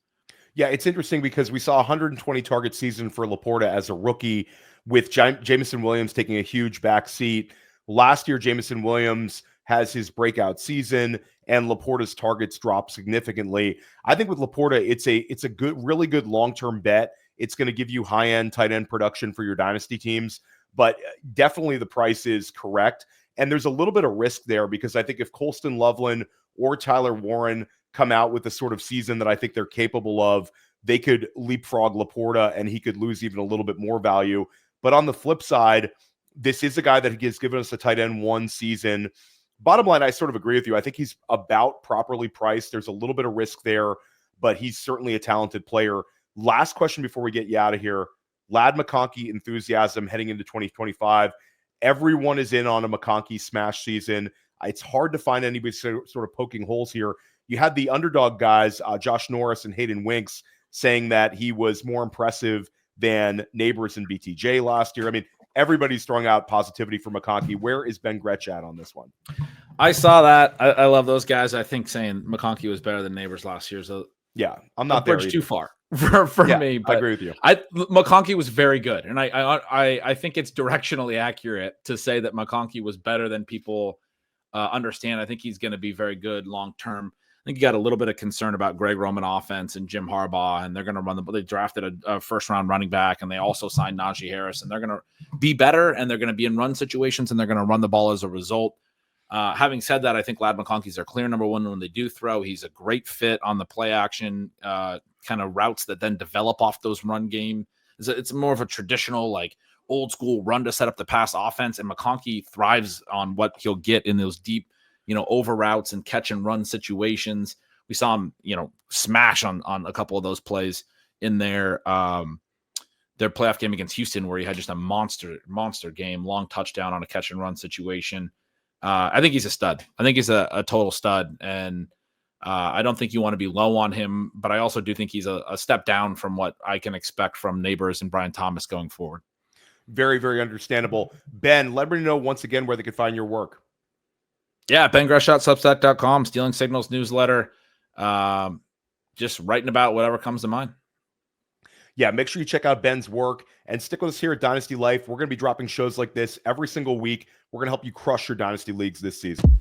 Yeah, it's interesting because we saw a 120 target season for LaPorta as a rookie, with Jameson Williams taking a huge back seat. Last year, Jameson Williams has his breakout season, and LaPorta's targets drop significantly. I think with LaPorta, it's a good, really good long-term bet. It's going to give you high-end tight end production for your dynasty teams, but definitely the price is correct. And there's a little bit of risk there because I think if Colston Loveland or Tyler Warren come out with the sort of season that I think they're capable of, they could leapfrog LaPorta and he could lose even a little bit more value. But on the flip side, this is a guy that has given us a tight end one season. Bottom line, I sort of agree with you. I think he's about properly priced. There's a little bit of risk there, but he's certainly a talented player. Last question before we get you out of here. Ladd McConkey enthusiasm heading into 2025. Everyone is in on a McConkey smash season. It's hard to find anybody sort of poking holes here. You had the underdog guys, Josh Norris and Hayden Winks, saying that he was more impressive than Neighbors and BTJ last year. I mean, everybody's throwing out positivity for McConkey. Where is Ben Gretch at on this one? I saw that. I love those guys. I think saying McConkey was better than Neighbors last year. So yeah, I'm not there. Too far for me. But I agree with you. McConkey was very good, and I think it's directionally accurate to say that McConkey was better than people understand. I think he's going to be very good long term. I think you got a little bit of concern about Greg Roman offense and Jim Harbaugh, and they're going to they drafted a first round running back, and they also signed Najee Harris, and they're going to be better, and they're going to be in run situations, and they're going to run the ball as a result. Having said that, I think Ladd McConkey's their clear number one when they do throw. He's a great fit on the play action kind of routes that then develop off those run game. It's more of a traditional, like old school run to set up the pass offense, and McConkey thrives on what he'll get in those deep, over routes and catch and run situations. We saw him, smash on a couple of those plays in their playoff game against Houston, where he had just a monster game, long touchdown on a catch and run situation. I think he's a stud. I think he's a total stud. And I don't think you want to be low on him, but I also do think he's a step down from what I can expect from Neighbors and Brian Thomas going forward. Very, very understandable. Ben, let me know once again where they could find your work. Yeah, bengretch.substack.com, Stealing Signals newsletter. Just writing about whatever comes to mind. Yeah, make sure you check out Ben's work and stick with us here at Dynasty Life. We're going to be dropping shows like this every single week. We're going to help you crush your Dynasty leagues this season.